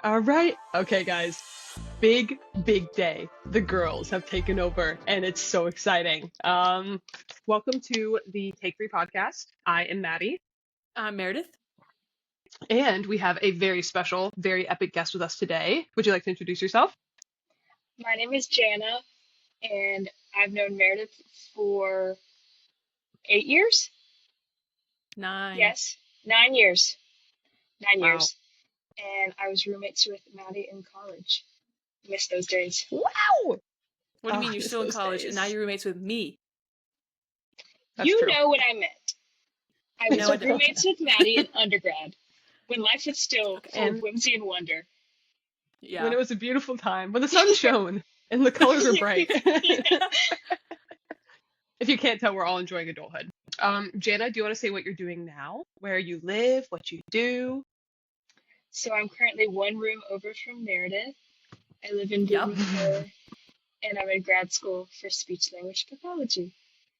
All right. Okay, guys. Big day. The girls have taken over and it's so exciting. Welcome to the Take 3 podcast. I am Maddie I'm Meredith. and we have a very special, very epic guest with us today. Would you like to introduce yourself? My name is Jana, and I've known Meredith for 8 years. 9. Yes, 9 years. 9 Wow. years. And I was roommates with Maddie in college. Miss those days. Wow. What do you mean Oh, you're still in those college days. and now you're roommates with me? That's You true. know what I meant. I was No, I don't. roommates with Maddie in undergrad, when life was still full And- of whimsy and wonder. Yeah. When it was a beautiful time, when the sun shone and the colors were bright. If you can't tell, we're all enjoying adulthood. Jana, do you want to say what you're doing now? Where you live, what you do? So I'm currently one room over from Meredith. I live in Yep. Bloomington, and I'm in grad school for speech language pathology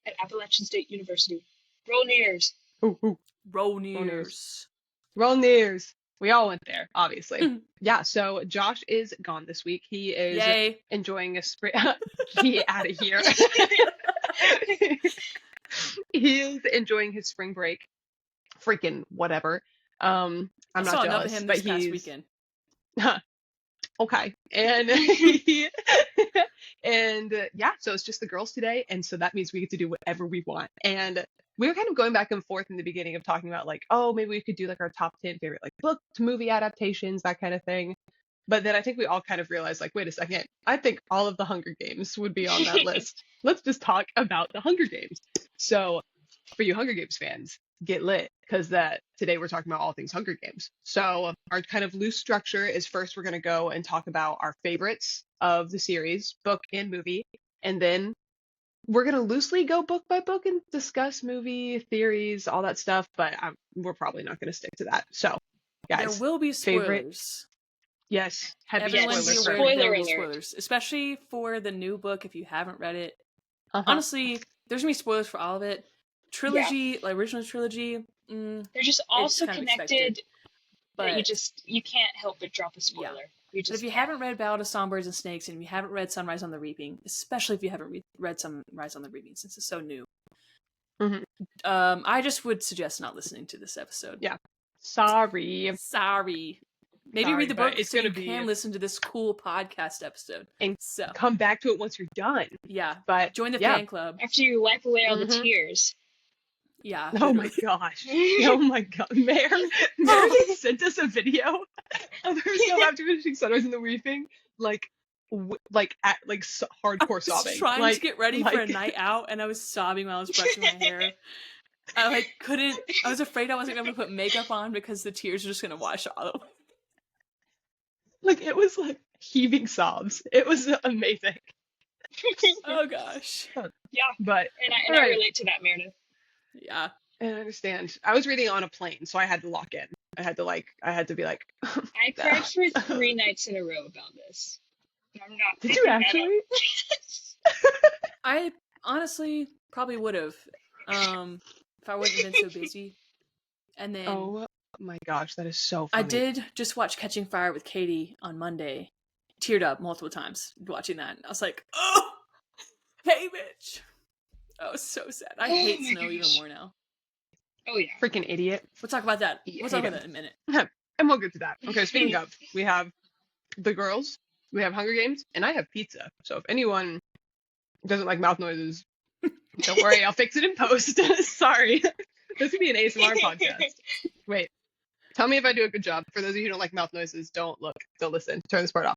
at Appalachian State University. Roll Nears. Ooh. Roll Nears. Roll Nears. We all went there, obviously. Yeah, so Josh is gone this week. He is Yay. enjoying a spring. He out of here. He is enjoying his spring break. Freaking whatever. I'm I not saw enough of jealous, him but this past he's weekend. okay. And yeah, so it's just the girls today, and so that means we get to do whatever we want. And we were kind of going back and forth in the beginning of talking about like, oh, maybe we could do like our top 10 favorite like book to movie adaptations, that kind of thing. But then I think we all kind of realized like, wait a second, I think all of the Hunger Games would be on that list. Let's just talk about the Hunger Games. So for you Hunger Games fans, get lit, because today we're talking about all things Hunger Games. So our kind of loose structure is first we're going to go and talk about our favorites of the series, book and movie, and then we're going to loosely go book by book and discuss movie theories, all that stuff, but we're probably not going to stick to that. So guys, There will be favorite- spoilers. yes, heavy Everyone spoilers. be for aware everything. that there will be Spoiler alert. spoilers, especially for the new book if you haven't read it. Uh-huh. Honestly, there's gonna be spoilers for all of it. Trilogy, like original trilogy, They're just all It's so kind of connected expected. that But you can't help but drop a spoiler. You But just if you can't. haven't read Ballad of Songbirds and Snakes, and if you haven't read Sunrise on the Reaping, especially if you haven't read Sunrise on the Reaping since it's so new, Mhm. I just would suggest not listening to this episode. Yeah. Sorry. Sorry. Maybe Sorry, read the but book it's so gonna you be- can listen to this cool podcast episode. And So, come back to it once you're done. yeah. But Join the yeah. fan club. After you wipe away all the Mhm. tears. Yeah. Oh my literally. gosh. Oh my god. Meredith sent us a video of herself after finishing Sunrise in the Reaping, like hardcore I was sobbing. trying like, to get ready for a like- night out, and I was sobbing while I was brushing my hair. I was afraid I wasn't going to put makeup on because the tears were just going to wash all over. Like it was like heaving sobs. It was amazing. Oh gosh. Yeah, But and I Alright. relate to that, Meredith. Yeah. I understand. I was reading on a plane, so I had to lock in. I had to be like, I cried for 3 nights in a row about this. And I'm not did you making that up. actually? I honestly probably would have, if I wouldn't have been so busy. And then Oh my gosh, that is so funny. I did just watch Catching Fire with Katie on Monday. Teared up multiple times watching that. I was like, oh, hey, bitch. Oh, so sad. I Oh hate my snow even gosh. more now. Oh, yeah. Freaking idiot. We'll talk about that. You We'll talk hate about him. that in a minute. And we'll get to that. Okay, speaking of, we have the girls, we have Hunger Games, and I have pizza. So if anyone doesn't like mouth noises, don't worry, I'll fix it in post. Sorry. This would be an ASMR podcast. Wait. Tell me if I do a good job. For those of you who don't like mouth noises, don't look, don't listen. Turn this part off.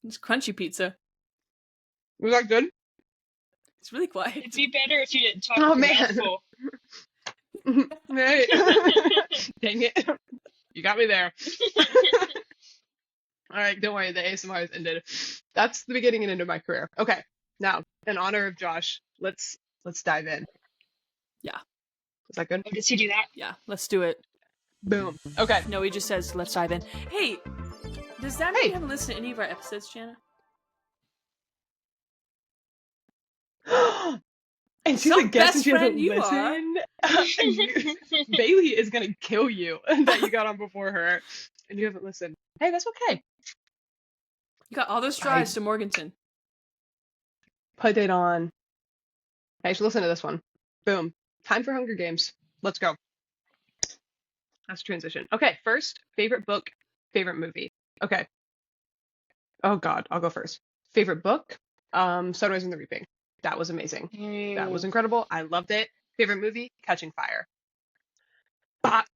It's crunchy pizza. Was that good? It's really quiet. It'd be better if you didn't talk Oh, with your man. mouth full. Right. Dang it. You got me there. All right, don't worry. The ASMR has ended. That's the beginning and end of my career. Okay, now in honor of Josh, let's dive in. Yeah. Is that good? Oh, does he do that? Yeah, let's do it. Boom. Okay. No, he just says, let's dive in. Hey, does that mean Hey. you haven't listened to any of our episodes, Jana? And she Some like gets and best she friend doesn't you are. listen. Bailey is gonna kill you that you got on before her and you haven't listened. Hey, that's okay. You got all those I drives to Morganton. put it on. Hey, should listen to this one. Boom. Time for Hunger Games. Let's go. That's transition. Okay, first, favorite book, favorite movie. Okay. Oh God, I'll go first. Favorite book, Sunrise and the Reaping. That was amazing. That was incredible. I loved it. Favorite movie, Catching Fire.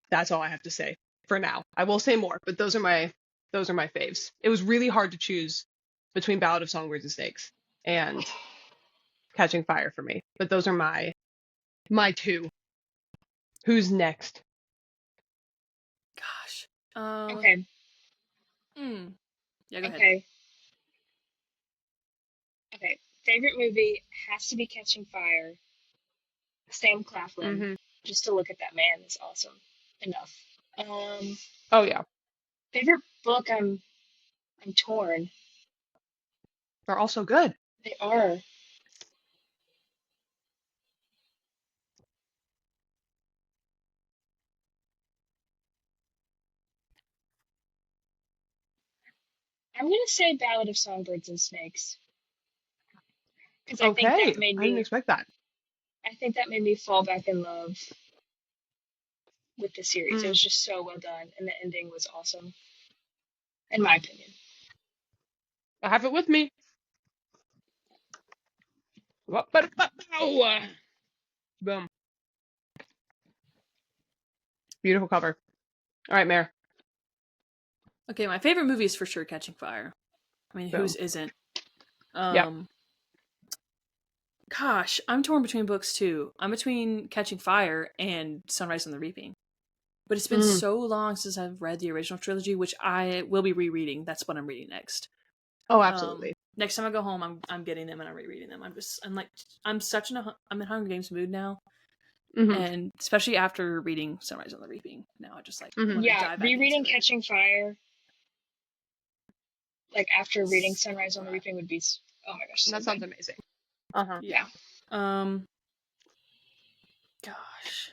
That's all I have to say for now. I will say more, but those are my faves. It was really hard to choose between Ballad of Songbirds and Snakes and Catching Fire for me. But those are my two. Who's next? Gosh. Okay. Yeah, go ahead. Okay. Favorite movie has to be Catching Fire. Sam Claflin. Mm-hmm. Just to look at that man is awesome. Enough. Oh yeah, Favorite book, I'm torn. they're all so good. They are. I'm gonna say Ballad of Songbirds and Snakes. Because I think Okay, that made I didn't me expect that. fall back in love with the series. It Mm. was just so well done, and the ending was awesome, in my opinion. I have it with me. Boom. Beautiful cover. All right, Mare. Okay, my favorite movie is for sure Catching Fire. I mean, Boom. whose isn't? Yep. Gosh, I'm torn between books too. I'm between Catching Fire and Sunrise on the Reaping. But it's been so long since I've read the original trilogy, which I will be rereading. That's what I'm reading next. Oh, absolutely. Next time I go home, I'm getting them and I'm rereading them. I'm in Hunger Games mood now, and especially after reading Sunrise on the Reaping. Now I just want to Yeah, dive back rereading into it. Catching Fire, like after reading Sunrise on the Reaping, would be oh my gosh. That sounds amazing. Yeah. Gosh.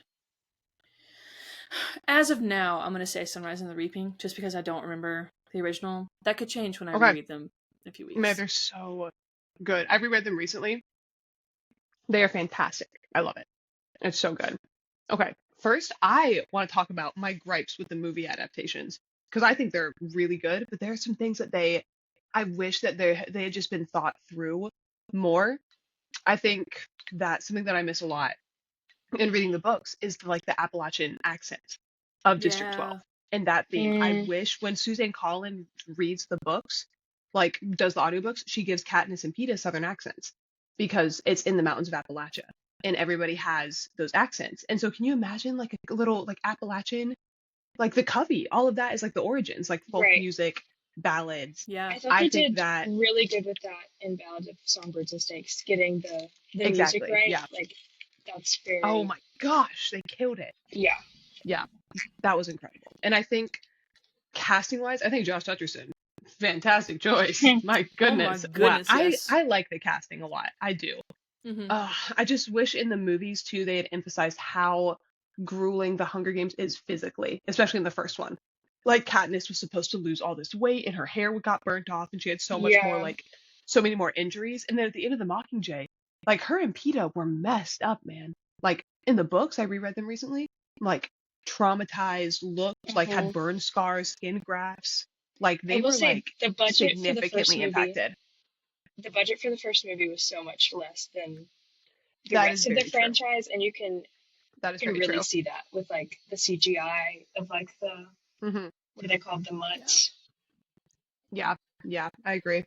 As of now, I'm gonna say Sunrise on the Reaping, just because I don't remember the original. That could change when I reread them in a few weeks. Man, they're so good. I reread them recently. They are fantastic. I love it. It's so good. Okay, first I want to talk about my gripes with the movie adaptations because I think they're really good, but there are some things that I wish that they had just been thought through more. I think that something that I miss a lot in reading the books is the Appalachian accent of District 12 and that theme. I wish when Suzanne Collins reads the books, does the audiobooks, she gives Katniss and Peeta Southern accents because it's in the mountains of Appalachia and everybody has those accents. And so can you imagine a little Appalachian, the Covey, all of that is the origins, folk music, ballads. Yeah. I thought they did really good with that in Ballad of Songbirds and Snakes, getting the music right. Yeah. That's very. Oh my gosh, they killed it. Yeah. Yeah, that was incredible. And I think casting wise, I think Josh Hutcherson, fantastic choice. My goodness. Oh my goodness, wow. yes. I like the casting a lot. I do. I just wish in the movies too they had emphasized how grueling the Hunger Games is physically, especially in the first one. Katniss was supposed to lose all this weight and her hair got burnt off and she had so much more so many more injuries. And then at the end of the Mockingjay, her and Peeta were messed up, man. In the books, I reread them recently, traumatized looked, had burn scars, skin grafts. They were the budget significantly impacted. The budget for the first movie was so much less than the rest of the franchise, and you can really see that with the CGI of the what do they call the mutts? Yeah, I agree.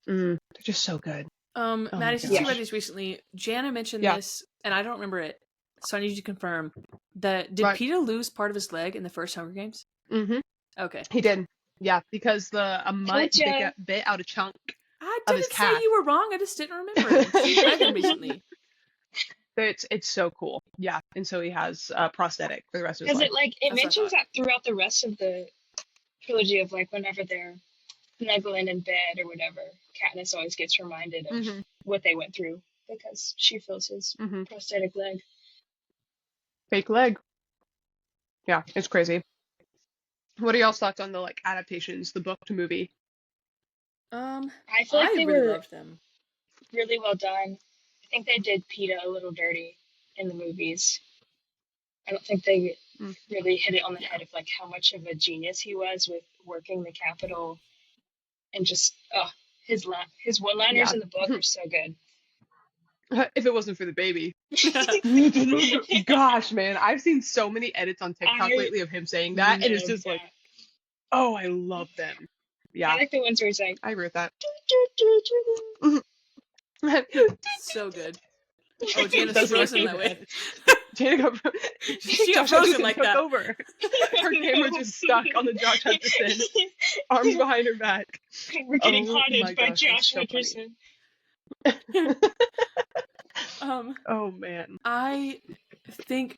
They're just so good. Maddie, since you read these recently, Jana mentioned this, and I don't remember it, so I need you to confirm that did Peeta lose part of his leg in the first Hunger Games? Okay. He did. Yeah, because a mutt bit out a chunk. I didn't say you were wrong. I just didn't remember it. I read them recently. It's so cool. Yeah, and so he has a prosthetic for the rest of his life. Because it mentions that throughout the rest of the trilogy of whenever they're snuggling in bed or whatever, Katniss always gets reminded of what they went through because she feels his prosthetic leg. Fake leg. Yeah, it's crazy. What are y'all's thoughts on the like adaptations, the book to movie? I feel like they really were loved them. Really well done. I think they did Peeta a little dirty in the movies. I don't think they really hit it on the head of like how much of a genius he was with working the Capitol, and just his one-liners in the book are so good. If it wasn't for the baby. Gosh, man, I've seen so many edits on TikTok lately of him saying that, and it's just like, oh, I love them. Yeah, I like the ones where he's like, I agree with that. So good. Oh, Jana's frozen that way. Jana got she got frozen like that. Over. Her camera just stuck on the Josh Hutcherson, arms behind her back. We're getting haunted by Josh Hutcherson. Oh man. I think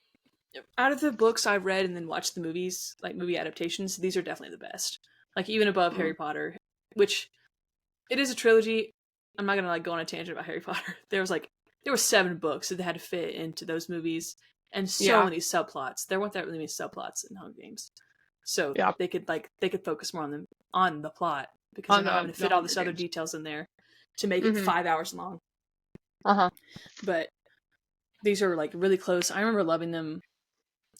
out of the books I've read and then watched the movies, like movie adaptations, these are definitely the best. Like even above Harry Potter, which it is a trilogy. I'm not gonna like go on a tangent about Harry Potter. There were 7 books that had to fit into those movies, and so many subplots. There weren't that really many subplots in Hunger Games, so they could focus more on the plot because they're not having to fit all this other details in there to make it 5 hours long. But these are like really close. I remember loving them.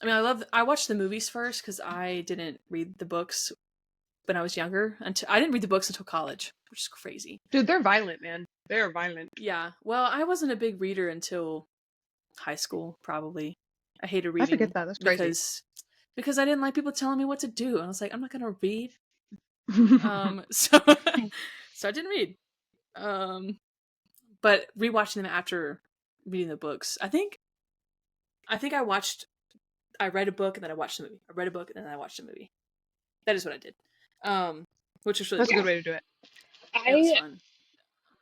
I mean, I watched the movies first because I didn't read the books when I was younger. I didn't read the books until college, which is crazy. Dude, they're violent, man. They're violent. Yeah. Well, I wasn't a big reader until high school, probably. I hated reading. I forget that. That's crazy. Because I didn't like people telling me what to do. And I was like, I'm not going to read. So I didn't read. But rewatching them after reading the books, I think I read a book and then I watched the movie. I read a book and then I watched the movie. That is what I did. Which is really That's a good way to do it.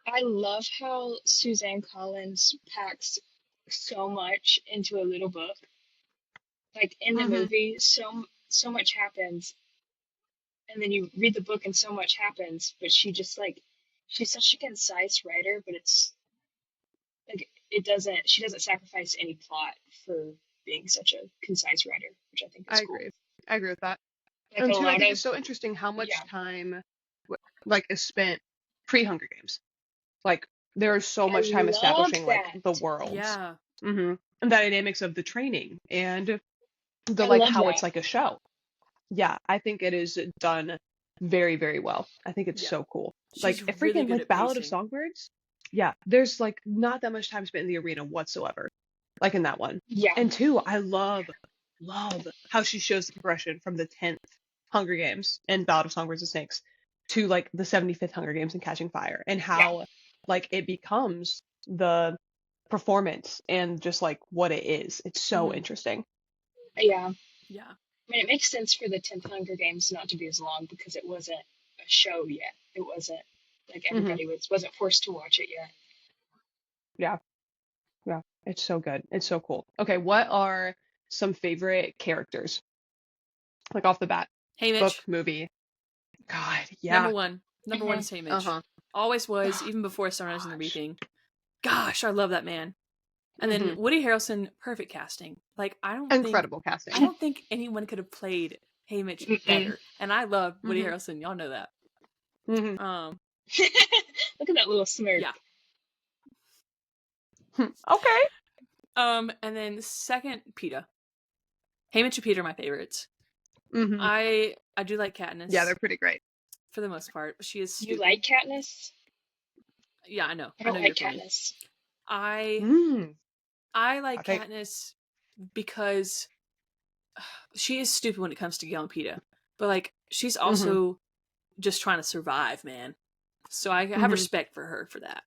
I love how Suzanne Collins packs so much into a little book. Like in the movie, so much happens, and then you read the book and so much happens, but she's such a concise writer, but it's like she doesn't sacrifice any plot for being such a concise writer, which I think is cool. I agree with that. Like and too, I think it's so interesting how much time like is spent pre-Hunger Games. Like there is so much time establishing like the world. Yeah. And the dynamics of the training and the like how it's like a show. Yeah, I think it is done very, very well. I think it's so cool. She's like a freaking really like Ballad of Songbirds. Yeah, there's like not that much time spent in the arena whatsoever. Like in that one. Yeah. And two, I love how she shows the progression from the 10th Hunger Games and Ballad of Songbirds and Snakes to like the 75th Hunger Games and Catching Fire, and how like it becomes the performance and just like what it is. It's so interesting. Yeah. Yeah. I mean, it makes sense for the 10th Hunger Games not to be as long because it wasn't a show yet. It wasn't like everybody wasn't forced to watch it yet. Yeah. Yeah. It's so good. It's so cool. Okay, what are some favorite characters? Like off the bat. Haymitch. Book, movie. God, yeah. Number one is Haymitch. Always was, even before Sunrise and the Reaping. Gosh, I love that man. And then Woody Harrelson, perfect casting. Like incredible casting. I don't think anyone could have played Haymitch better. And I love Woody Harrelson. Y'all know that. Look at that little smirk. Yeah. Okay. And then second, Peeta. Haymitch and Peeta are my favorites. I do like Katniss. Yeah, they're pretty great. For the most part. She is stupid. You like Katniss? Yeah, I know. I don't like Katniss. I like Katniss because she is stupid when it comes to Gale and Peeta. But like she's also just trying to survive, man. So I have respect for her for that.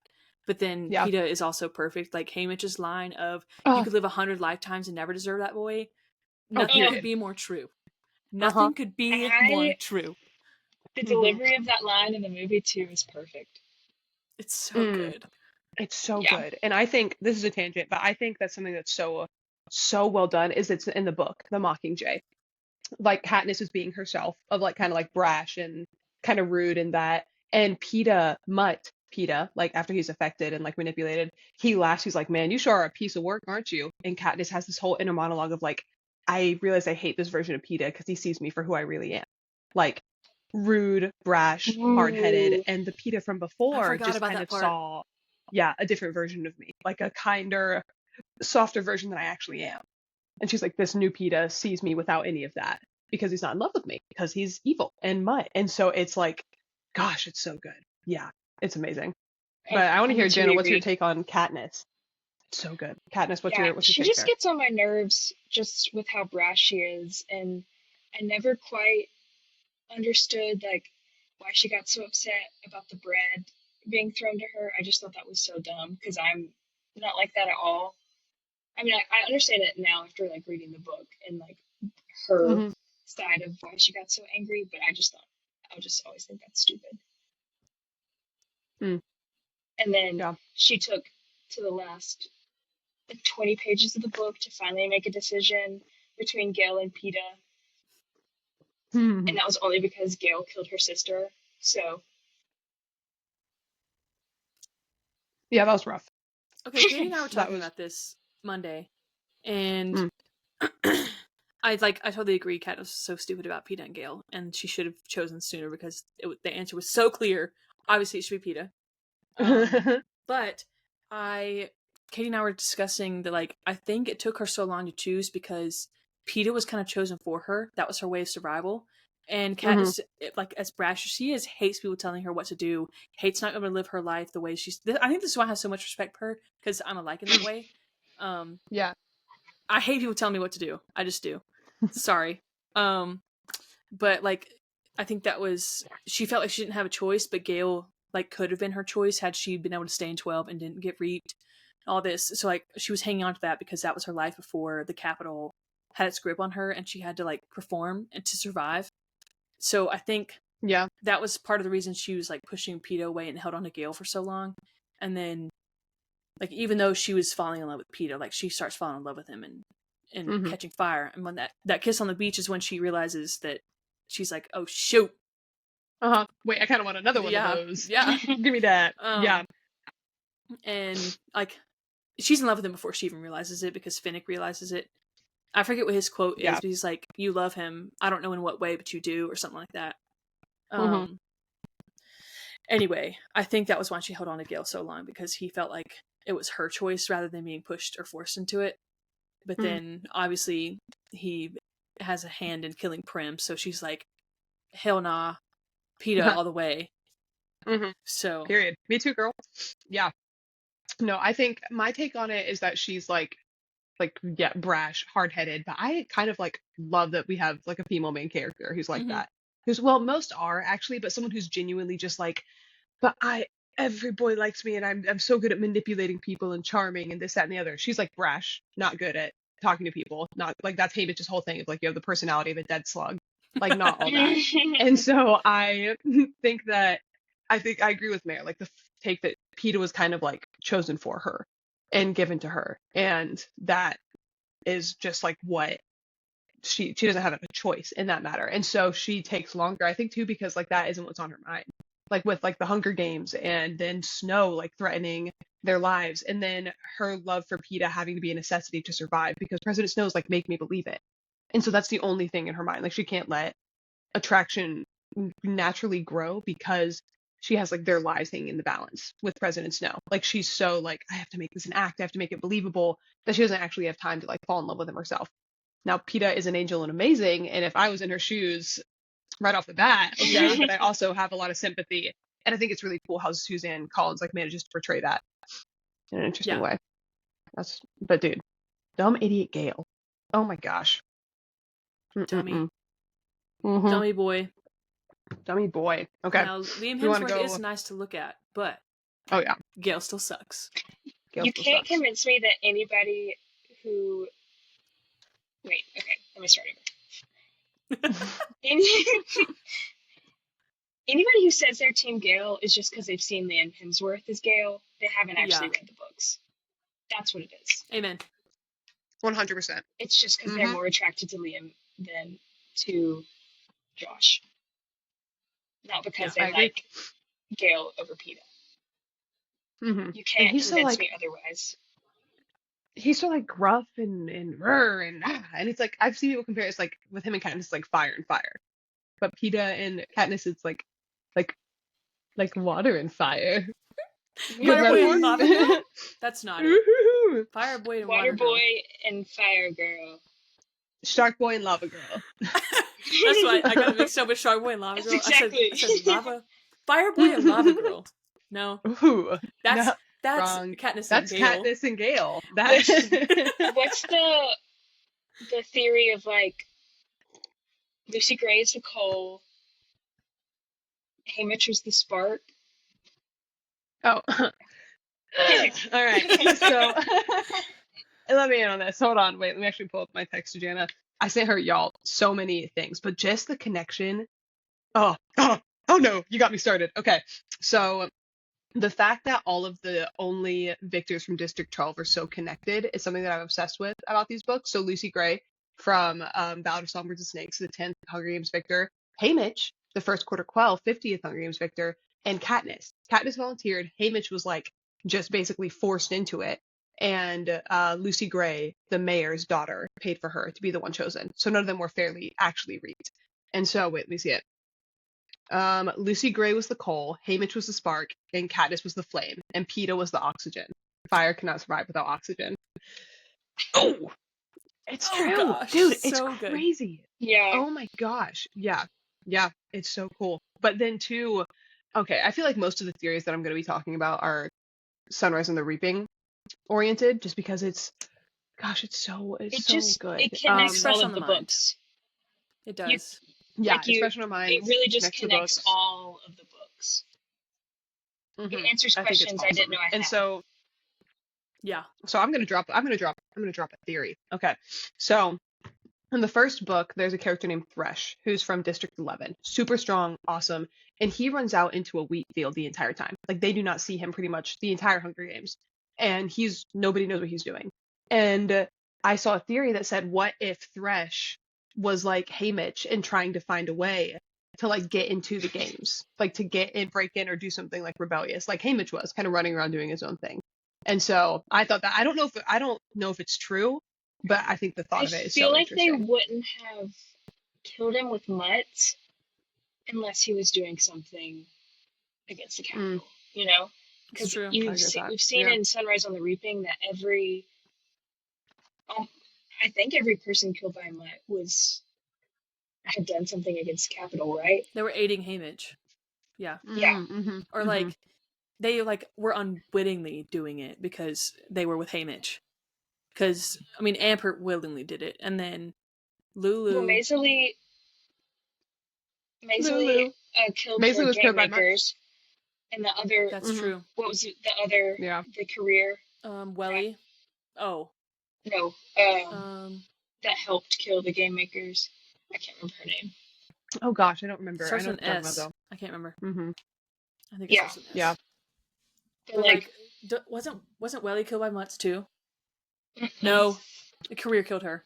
But then Peeta is also perfect. Like Haymitch's line of you could live 100 lifetimes and never deserve that boy. Nothing could be more true. Nothing could be more true. The delivery of that line in the movie too is perfect. It's so good. It's so good. And I think this is a tangent, but I think that's something that's so well done is it's in the book, The Mockingjay. Like Katniss is being herself, of like kind of like brash and kind of rude and that. And Peeta Mutt Peeta, like after he's affected and like manipulated, he laughs. He's like, "Man, you sure are a piece of work, aren't you?" And Katniss has this whole inner monologue of like, "I realize I hate this version of Peeta because he sees me for who I really am, like rude, brash, hard-headed." And the Peeta from before just kind of saw, yeah, a different version of me, like a kinder, softer version than I actually am. And she's like, "This new Peeta sees me without any of that because he's not in love with me because he's evil and mud." And so it's like, gosh, it's so good. Yeah, it's amazing. But I want to hear, Jenna, what's your take on Katniss? It's so good. Katniss, what's your she take just there? gets on my nerves just with how brash she is, and I never quite understood like why she got so upset about the bread being thrown to her. I just thought that was so dumb because I'm not like that at all. I mean, I understand it now after like reading the book and like her side of why she got so angry, but I just always think that's stupid. And then she took to the last 20 pages of the book to finally make a decision between Gale and Peeta. And that was only because Gale killed her sister. So yeah, that was rough. Okay, Katie and I were talking about this Monday, and I totally agree. Kat was so stupid about Peeta and Gale, and she should have chosen sooner because the answer was so clear. Obviously, it should be Peeta. But Katie and I were discussing that, like, I think it took her so long to choose because Peeta was kind of chosen for her. That was her way of survival. And Kat is, like, as brash as she is, hates people telling her what to do, hates not able to live her life the way she's... I think this is why I have so much respect for her, because I'm alike in that way. Yeah. I hate people telling me what to do. I just do. Sorry. But, like, I think that was... She felt like she didn't have a choice, but Gale, like, could have been her choice had she been able to stay in 12 and didn't get reaped. All this. So, like, she was hanging on to that because that was her life before the Capitol had its grip on her and she had to, like, perform and to survive. So I think that was part of the reason she was, like, pushing Peeta away and held on to Gale for so long. And then, like, even though she was falling in love with Peeta, like, she starts falling in love with him and catching fire. And when that kiss on the beach is when she realizes that she's like, oh, shoot. Wait, I kind of want another one of those. Yeah. Give me that. Yeah. And, like, she's in love with him before she even realizes it because Finnick realizes it. I forget what his quote is, but he's like, "You love him. I don't know in what way, but you do," or something like that. Anyway, I think that was why she held on to Gale so long, because he felt like it was her choice rather than being pushed or forced into it. But then, obviously, he has a hand in killing Prim, so she's like, hell nah, Peeta all the way. So, period. Me too, girl. Yeah. No, I think my take on it is that she's like, brash, hard-headed, but I kind of like love that we have like a female main character who's like that. Who's, well, most are actually, but someone who's genuinely just like, but every boy likes me and I'm so good at manipulating people and charming and this, that, and the other. She's like brash, not good at talking to people, not like, that's Haymitch's whole thing of like, you have the personality of a dead slug, like not all that. And so I think I agree with Mare, like the take that Peeta was kind of like chosen for her and given to her, and that is just like what she doesn't have a choice in that matter. And so she takes longer, I think, too, because like that isn't what's on her mind, like with like the Hunger Games and then Snow like threatening their lives, and then her love for Peeta having to be a necessity to survive because President Snow's like, make me believe it. And so that's the only thing in her mind, like she can't let attraction naturally grow because she has like their lives hanging in the balance with President Snow. Like she's so like, I have to make this an act, I have to make it believable, that she doesn't actually have time to like fall in love with him herself. Now Peeta is an angel and amazing, and if I was in her shoes right off the bat, okay, but I also have a lot of sympathy, and I think it's really cool how Suzanne Collins like manages to portray that in an interesting way. But dude, dumb idiot Gale. Oh my gosh. Dummy. Dummy boy. Dummy boy. Okay. Now, Liam Hemsworth is nice to look at, but Gale still sucks. You can't convince me that anybody who... Wait, okay, let me start over. Anybody who says they're Team Gale is just because they've seen Liam Hemsworth as Gale. They haven't actually read the books. That's what it is. Amen. 100%. It's just because they're more attracted to Liam than to Josh. Not because they like Gale over Peeta. You can't convince me otherwise. He's so like gruff and and it's like I've seen people compare it's like with him and Katniss it's like fire and fire, but Peeta and Katniss it's like water and fire. Fire boy and lava girl? That's not it. Fire boy and water girl. Boy and fire girl. Shark boy and lava girl. That's why I got to mix up with Shark boy and lava girl. Exactly. I said lava. Fire boy and lava girl. No. Ooh, that's wrong. Katniss that's and Gale. Katniss and Gale. What's the theory of like Lucy Gray is the coal, Haymitch was the spark? Oh. All right. So let me in on this. Hold on. Wait, let me actually pull up my text to Jana. I sent her, y'all, so many things, but just the connection. Oh no, you got me started. Okay. So the fact that all of the only victors from District 12 are so connected is something that I'm obsessed with about these books. So Lucy Gray from Ballad of Songbirds and Snakes, the 10th Hunger Games victor. Haymitch, the first quarter quell, 50th Hunger Games victor. And Katniss. Katniss volunteered. Haymitch was like just basically forced into it. And Lucy Gray, the mayor's daughter, paid for her to be the one chosen. So none of them were fairly actually reaped. And so, wait, let me see it. Lucy Gray was the coal, Haymitch was the spark, and Katniss was the flame, and Peeta was the oxygen. Fire cannot survive without oxygen. Oh! It's true! Gosh, dude, it's so crazy. Good. Yeah. Oh my gosh. Yeah, it's so cool. But then too, okay, I feel like most of the theories that I'm going to be talking about are Sunrise and the Reaping oriented, just because it's so good. It connects all of the books. It does. It's fresh in our minds. It really just connects all of the books. Mm-hmm. It answers questions I didn't know I had. And so, yeah. So I'm gonna drop a theory. Okay. So in the first book, there's a character named Thresh who's from District 11, super strong, awesome, and he runs out into a wheat field the entire time. Like they do not see him pretty much the entire Hunger Games, and nobody knows what he's doing. And I saw a theory that said, what if Thresh was like Haymitch and trying to find a way to like get into the games, like to get in, break in, or do something like rebellious, like Haymitch was, kind of running around doing his own thing. And so I thought that I don't know if it's true, but I think the thought of it is so interesting. I feel like they wouldn't have killed him with mutts unless he was doing something against the capital, you know? Because we've seen in Sunrise on the Reaping that I think every person killed by a mutt had done something against the capital, right? They were aiding Haymitch. Yeah. Yeah. Mm-hmm. Or like they like were unwittingly doing it because they were with Haymitch. Because I mean, Ampert willingly did it, and then Lulu. Well, Maisley killed the game makers, and the other. That's true. What was it? The other. Yeah. The career. Welly. Oh. No. That helped kill the game makers. I can't remember her name. Oh gosh, I don't remember. Starts I know with an S. I can't remember. Mm-hmm. I think it starts with an S. Yeah. But like, wasn't Welly killed by mutts too? No, the career killed her.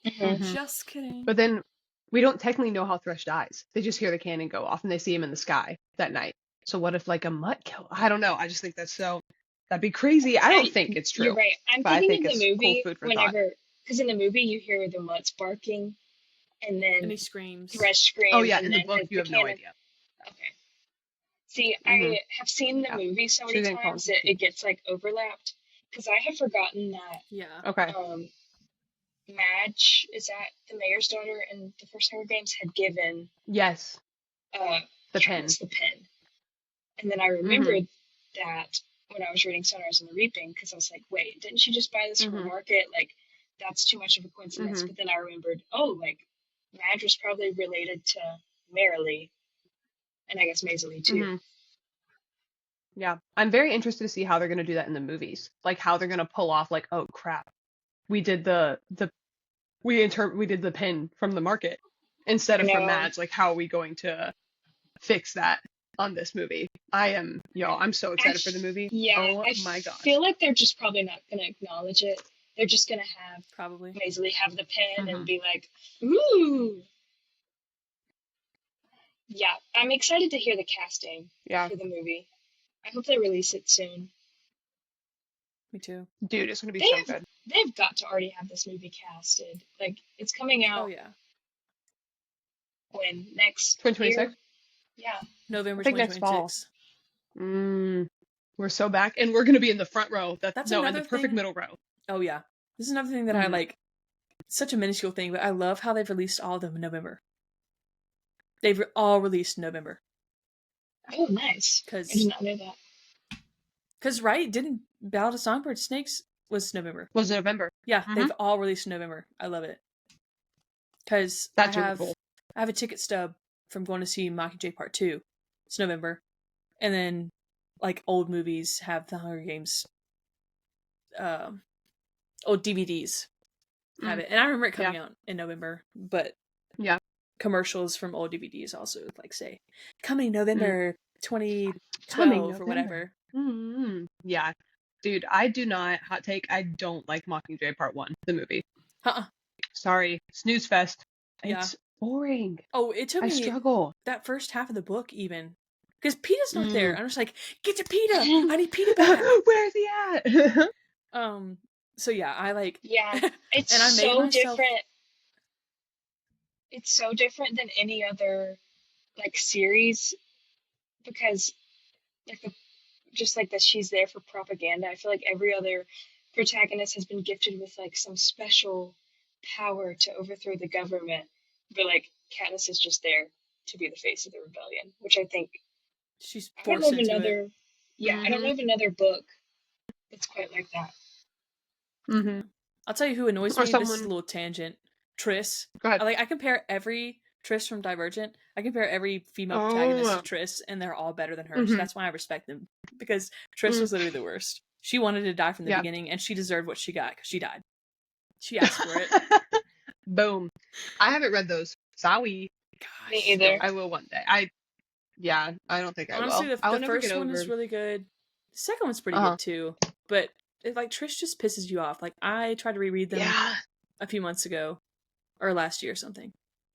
Mm-hmm. Just kidding. But then we don't technically know how Thresh dies. They just hear the cannon go off and they see him in the sky that night. So what if like a mutt killed? I don't know. I just think that'd be crazy. I don't think it's true. You're right. I'm thinking of the movie because in the movie you hear the mutts barking and then he screams. Thresh screams. Oh yeah, in the book you have no idea. Okay. See, I have seen the movie so many times that it gets like overlapped. Because I had forgotten that. Yeah. Okay. Madge, is that the mayor's daughter in the first Hunger Games, had given. Yes. The pen. The pen. And then I remembered that when I was reading Sunrise and the Reaping, because I was like, wait, didn't she just buy this from the market? Like, that's too much of a coincidence. But then I remembered, Madge was probably related to Merrily, and I guess Maisley too. Yeah, I'm very interested to see how they're going to do that in the movies. Like how they're going to pull off like, oh crap, we did the pin from the market instead of from Madge. Like how are we going to fix that on this movie? I'm so excited for the movie. Yeah, oh my god. I feel like they're just probably not going to acknowledge it. They're just going to have probably Maisley have the pen and be like, ooh. Yeah, I'm excited to hear the casting for the movie. I hope they release it soon. Me too. Dude, it's gonna be so good. They've got to already have this movie casted. Like, it's coming out. Oh yeah. When next 2026? Yeah. November I think 2026. Next fall. We're so back, and we're gonna be in the front row. That's in the perfect middle row. Oh yeah. This is another thing that I like. Such a minuscule thing, but I love how they've released all of them in November. They've all released in November. Oh, nice. I did not know that. Because, right? Didn't Ballad of Songbird Snakes was November? Was November. Yeah, they've all released in November. I love it. Because I have a ticket stub from going to see Mockingjay Part 2. It's November. And then, like, old movies have the Hunger Games. Old DVDs have it. And I remember it coming out in November. But commercials from old DVDs also, like, say, coming November 2012 or whatever. Yeah. Dude, I do not, hot take, I don't like Mockingjay Part 1, the movie. Sorry. Snooze fest. It's boring. Oh, it took me... I struggle. That first half of the book, even. Because Peeta's not there. I'm just like, get to Peeta! I need Peeta back! Where's he at? So yeah, I like... Yeah, it's and I so different. It's so different than any other, like, series. Because, like, just like that she's there for propaganda. I feel like every other protagonist has been gifted with, like, some special power to overthrow the government, but, like, Katniss is just there to be the face of the rebellion, which I think she's forced into it. Yeah, I don't know of another book that's quite like that. I'll tell you who annoys me. This is a little tangent. Triss. Go ahead. I compare every Triss from Divergent. I compare every female protagonist to Triss, and they're all better than her. So that's why I respect them, because Triss was literally the worst. She wanted to die from the beginning, and she deserved what she got because she died. She asked for it. Boom. I haven't read those. Sorry. Gosh, me either. I will one day. I don't think I will. Honestly, the first one is really good. The second one's pretty good too. But like, Trish just pisses you off. Like, I tried to reread them a few months ago, or last year or something,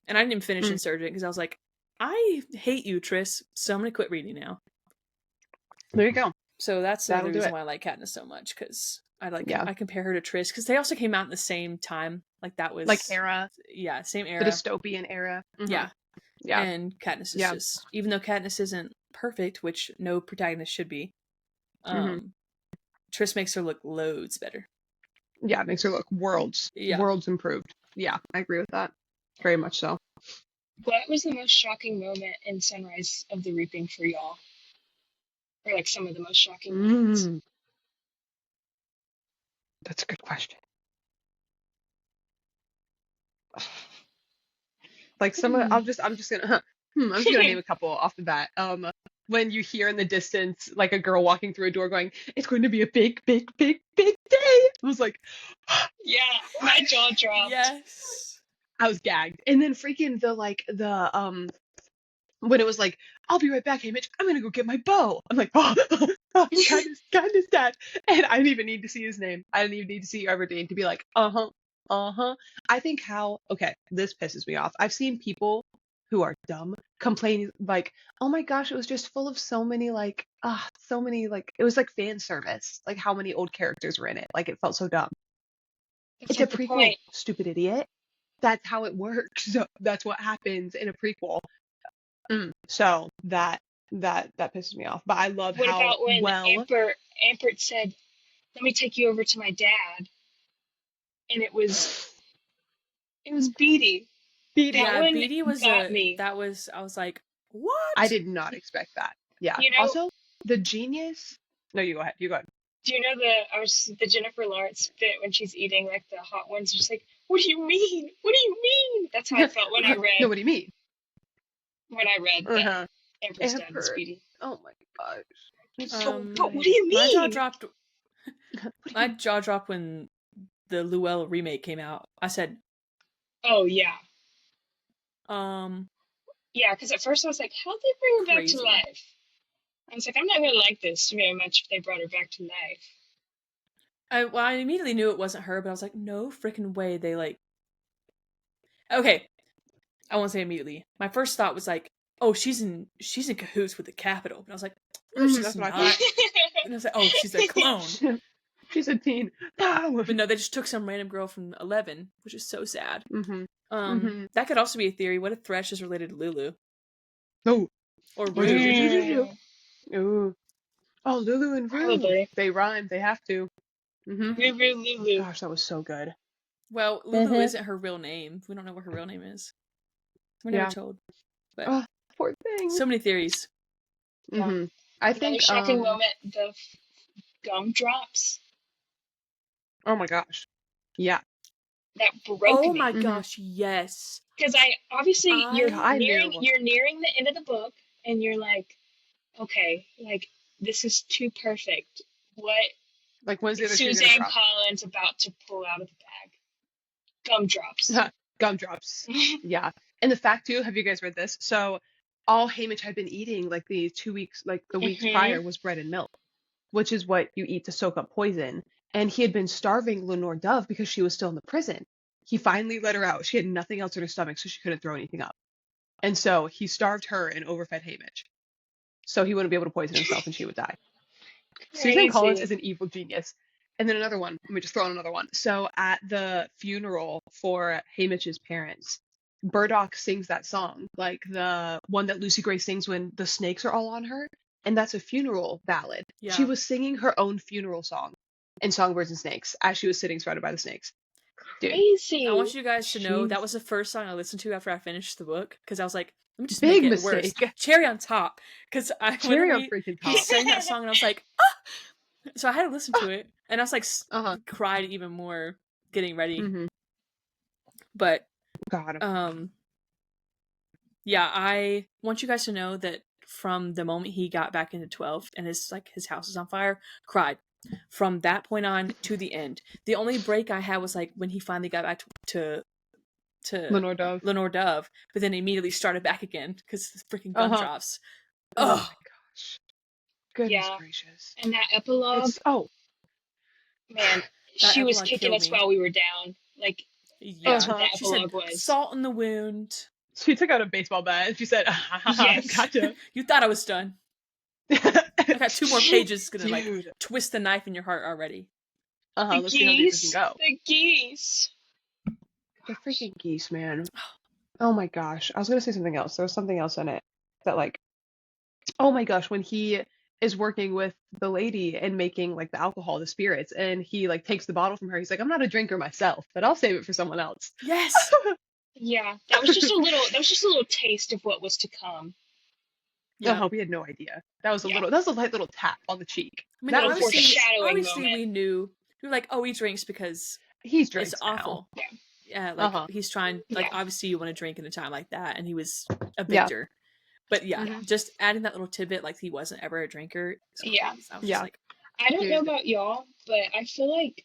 and I didn't even finish Insurgent because I was like, I hate you, Triss. So I'm gonna quit reading now. There you go. So that's the reason why I like Katniss so much, because I compare her to Triss, because they also came out in the same time. Like, that was... Like, era. Yeah, same era. The dystopian era. Yeah. Yeah. And Katniss is just... Even though Katniss isn't perfect, which no protagonist should be, Triss makes her look loads better. Yeah, it makes her look worlds improved. Yeah, I agree with that. Very much so. What was the most shocking moment in Sunrise of the Reaping for y'all? Or, like, some of the most shocking moments? That's a good question. Like, some of, I'm just gonna name a couple off the bat. When you hear in the distance, like, a girl walking through a door going, "It's going to be a big, big, big, big day." I was like, yeah, my jaw dropped. Yes. I was gagged. And then freaking when it was like, "I'll be right back, hey Mitch, I'm gonna go get my bow." I'm like, kindness, dad. And I didn't even need to see his name. I didn't even need to see Everdeen to be like, I think this pisses me off. I've seen people who are dumb complain like, "Oh my gosh, it was just full of so many like, it was like fan service. Like, how many old characters were in it? Like, it felt so dumb." It's a prequel, stupid idiot. That's how it works. That's what happens in a prequel. So that pisses me off. But I love what about when Ampert said, "Let me take you over to my dad," and it was Beetee. Beetee was me. That was, I was like, what? I did not expect that. Yeah. You know, also, the genius. No, you go ahead. Do you know the Jennifer Lawrence bit when she's eating, like, the hot ones? Just like, "What do you mean? What do you mean?" That's how I felt when I read. No, what do you mean? When I read that Amper's dad was Beetee. Oh my gosh. But what do you mean? My jaw dropped when the Llewellyn remake came out. I said, "Oh yeah." Yeah, because at first I was like, "How'd they bring her back to life?" I was like, "I'm not gonna like this very much if they brought her back to life." I immediately knew it wasn't her, but I was like, no freaking way. They like. Okay, I won't say immediately. My first thought was like, "Oh, she's in cahoots with the Capitol," and I was like, "No, she's not." And I was like, "Oh, she's a clone." She's a teen. No. But no, they just took some random girl from 11, which is so sad. That could also be a theory. What if Thresh is related to Lulu? Oh. Or Rue. Ooh. Oh, Lulu and Rue. Probably. They rhyme. They have to. Lulu. Gosh, that was so good. Well, Lulu isn't her real name. We don't know what her real name is. We're never told. But poor thing. So many theories. Yeah. I think shocking moment, the gumdrops. Oh my gosh. Yeah. That broke me. Oh my gosh, yes. Because you're nearing the end of the book, and you're like, okay, like this is too perfect. What? Like when's the other Suzanne Collins about to pull out of the bag? Gumdrops. Gumdrops. Yeah. And the fact too, have you guys read this? So all Haymitch had been eating like the 2 weeks, like the weeks prior, was bread and milk, which is what you eat to soak up poison. And he had been starving Lenore Dove because she was still in the prison. He finally let her out. She had nothing else in her stomach, so she couldn't throw anything up. And so he starved her and overfed Haymitch. So he wouldn't be able to poison himself and she would die. Suzanne Collins is an evil genius. And then another one. Let me just throw in another one. So at the funeral for Haymitch's parents, Burdock sings that song, like the one that Lucy Gray sings when the snakes are all on her. And that's a funeral ballad. Yeah. She was singing her own funeral song in Songbirds and Snakes as she was sitting surrounded by the snakes. Dude. Crazy. I want you guys to know that was the first song I listened to after I finished the book, because I was like, let me just make it worse. Cherry on top. Because Cherry on freaking top. He sang that song and I was like, ah! So I had to listen to it. And I was like, cried even more getting ready. But, yeah, I want you guys to know that from the moment he got back into 12 and his house is on fire, cried. From that point on to the end. The only break I had was like when he finally got back to Lenore Dove, but then immediately started back again because the freaking gumdrops. Oh my gosh. Goodness gracious. And that epilogue. Man, she was kicking us while we were down. Like, that she said, was salt in the wound. She took out a baseball bat and she said, gotcha. You thought I was done. I got 2 more pages gonna like twist the knife in your heart already. Let's see how deep this can go. The geese. The freaking geese, man. Oh my gosh. I was gonna say something else. There was something else in it that like, oh my gosh, when he is working with the lady and making like the alcohol, the spirits, and he like takes the bottle from her. He's like, I'm not a drinker myself, but I'll save it for someone else. Yes. Yeah, that was just a little taste of what was to come. Yeah, we had no idea. That was a light little tap on the cheek. I mean, that was obviously we knew. We were like, oh, he drinks because he drinks. It's awful. Yeah, like he's trying. Like obviously you want to drink in a time like that, and he was a victor. But just adding that little tidbit, like he wasn't ever a drinker. I was just like, I don't know about y'all, but I feel like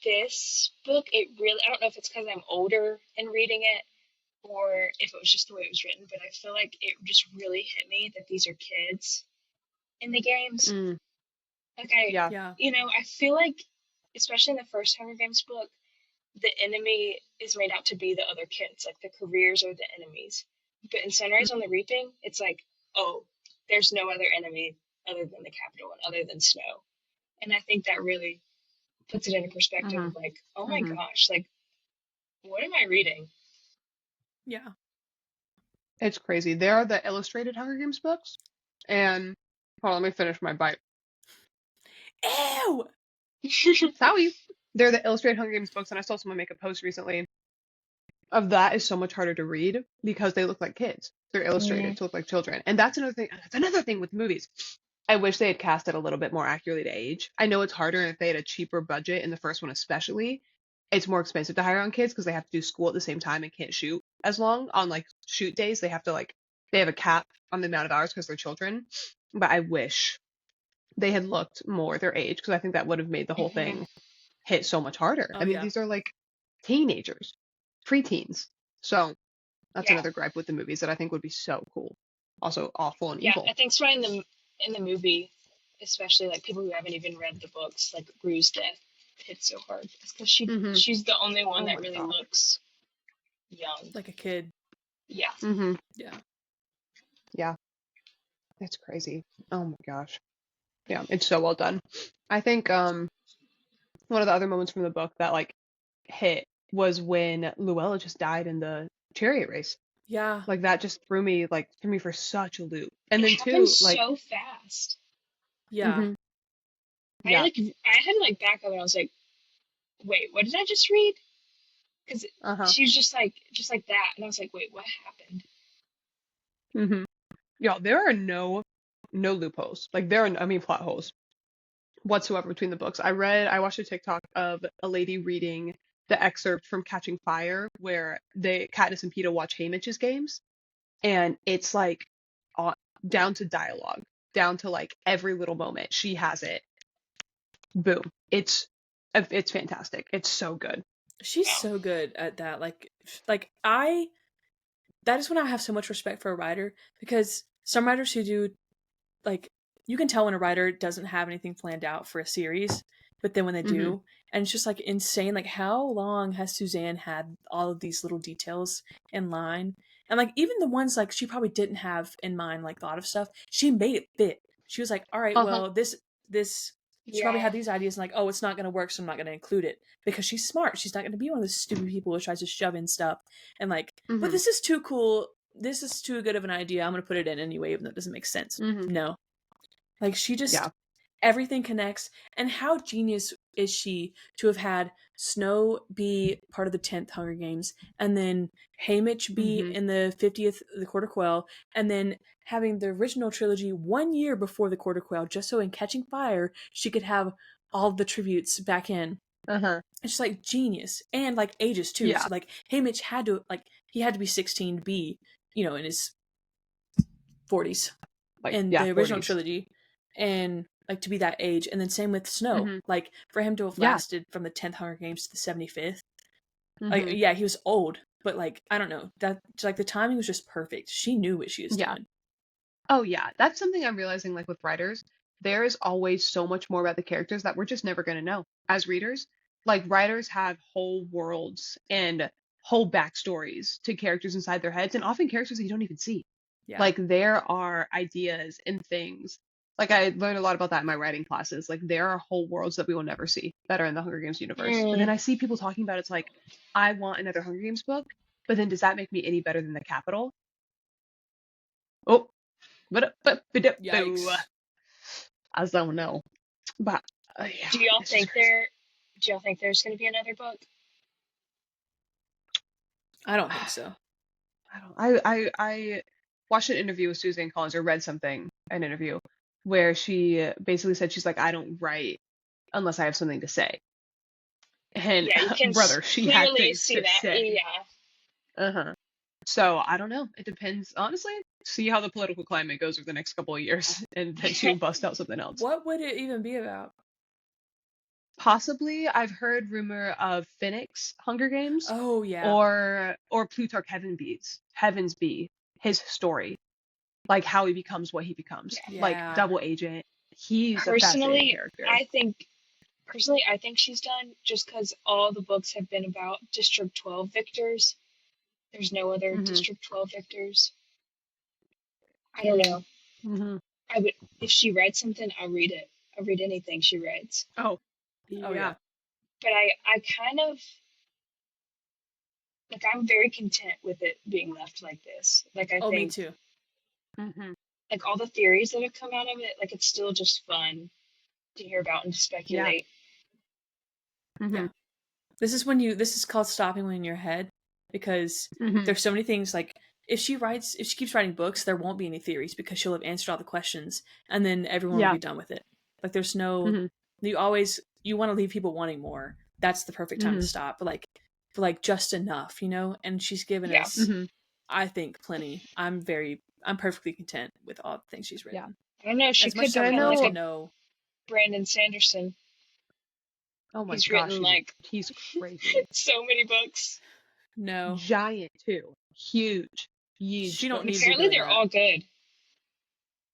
this book, I don't know if it's because I'm older and reading it, or if it was just the way it was written, but I feel like it just really hit me that these are kids in the games. Like I feel like, especially in the first Hunger Games book, the enemy is made out to be the other kids, like the careers are the enemies. But in Sunrise on the Reaping, it's like, oh, there's no other enemy other than the capital and other than Snow. And I think that really puts it into perspective of like, oh my gosh, like, what am I reading? Yeah. It's crazy. They are the illustrated Hunger Games books. And hold on, let me finish my bite. Ew! Sorry. They're the illustrated Hunger Games books, and I saw someone make a post recently of that is so much harder to read because they look like kids. They're illustrated to look like children. And that's another thing. That's another thing with movies. I wish they had cast it a little bit more accurately to age. I know it's harder if they had a cheaper budget in the first one especially. It's more expensive to hire on kids because they have to do school at the same time and can't shoot as long. On like shoot days, they have to they have a cap on the amount of hours because they're children. But I wish they had looked more their age because I think that would have made the whole thing hit so much harder. I mean, these are like teenagers, preteens. So that's another gripe with the movies that I think would be so cool. Also awful and evil. I think it's why in the movie, especially like people who haven't even read the books, like Rue's death hits so hard. It's because she's the only one that really looks young. Like a kid. Yeah. Yeah. That's crazy. Oh my gosh. Yeah, it's so well done. I think one of the other moments from the book that like hit was when Luella just died in the chariot race. Yeah. Like that just threw me for such a loop. And it then happened too, like so fast. Yeah. Mm-hmm. Yeah. I had to like back up and I was like, wait, what did I just read? Because she was just like that, and I was like, wait, what happened? Mm-hmm. Yeah, there are no loopholes. Like there are, I mean, plot holes whatsoever between the books. I watched a TikTok of a lady reading the excerpt from Catching Fire where Katniss and Peeta watch Haymitch's games, and it's like on, down to dialogue, down to like every little moment. She has it. Boom. It's fantastic. It's so good. She's so good at that. That is when I have so much respect for a writer, because some writers who do, like, you can tell when a writer doesn't have anything planned out for a series, but then when they do, and it's just like insane. Like, how long has Suzanne had all of these little details in line? And like, even the ones like she probably didn't have in mind, like a lot of stuff, she made it fit. She was like, all right, well, this she probably had these ideas and like, oh, it's not going to work, so I'm not going to include it, because she's smart. She's not going to be one of those stupid people who tries to shove in stuff and like, but this is too cool. This is too good of an idea. I'm going to put it in anyway, even though it doesn't make sense. No. Like, she just, everything connects. And how genius is she to have had Snow be part of the 10th Hunger Games, and then Haymitch be in the 50th, the Quarter Quell, and then having the original trilogy 1 year before the Quarter Quell, just so in Catching Fire, she could have all the tributes back in. It's just like genius. And like ages too. So like Haymitch had to, like, he had to be 16 to be, in his 40s in the original 40s. trilogy, and like to be that age. And then same with Snow, like for him to have lasted from the 10th Hunger Games to the 75th, like he was old, but like I don't know, that like the timing was just perfect. She knew what she was doing. Oh yeah, that's something I'm realizing, like with writers, there is always so much more about the characters that we're just never going to know as readers. Like writers have whole worlds and whole backstories to characters inside their heads, and often characters that you don't even see. Like there are ideas and things. Like I learned a lot about that in my writing classes. Like there are whole worlds that we will never see that are in the Hunger Games universe. But then I see people talking about it's like, I want another Hunger Games book, but then does that make me any better than the Capitol? Oh, Yikes. I don't know. But yeah, do y'all think there's going to be another book? I don't think so. I watched an interview with Suzanne Collins, or read an interview where she basically said she's like, I don't write unless I have something to say. And you can brother, she had things see to that. say. So I don't know. It depends, honestly. See how the political climate goes over the next couple of years, and then she'll bust out something else. What would it even be about? Possibly, I've heard rumor of Phoenix Hunger Games. Oh yeah. Or Plutarch Heavens Be, his story, like how he becomes what he becomes, like double agent. He's a fascinating character. I think she's done, just because all the books have been about District 12 victors. There's no other District 12 victors. I don't know. I would, if she writes something, I'll read it. I'll read anything she writes. Oh yeah. But I kind of, like, I'm very content with it being left like this. Like, I think. Me too. Like, all the theories that have come out of it, like, it's still just fun to hear about and to speculate. Yeah. This is called stopping when in your head, because there's so many things. Like, if she keeps writing books, there won't be any theories, because she'll have answered all the questions, and then everyone will be done with it. Like, there's no, you want to leave people wanting more. That's the perfect time to stop. But like just enough, and she's given us, I think, plenty. I'm perfectly content with all the things she's written. I don't know. She could know Brandon Sanderson. Oh my gosh, written, he's crazy. So many books. No. Giant too. Huge. She don't need. Apparently, they're all good.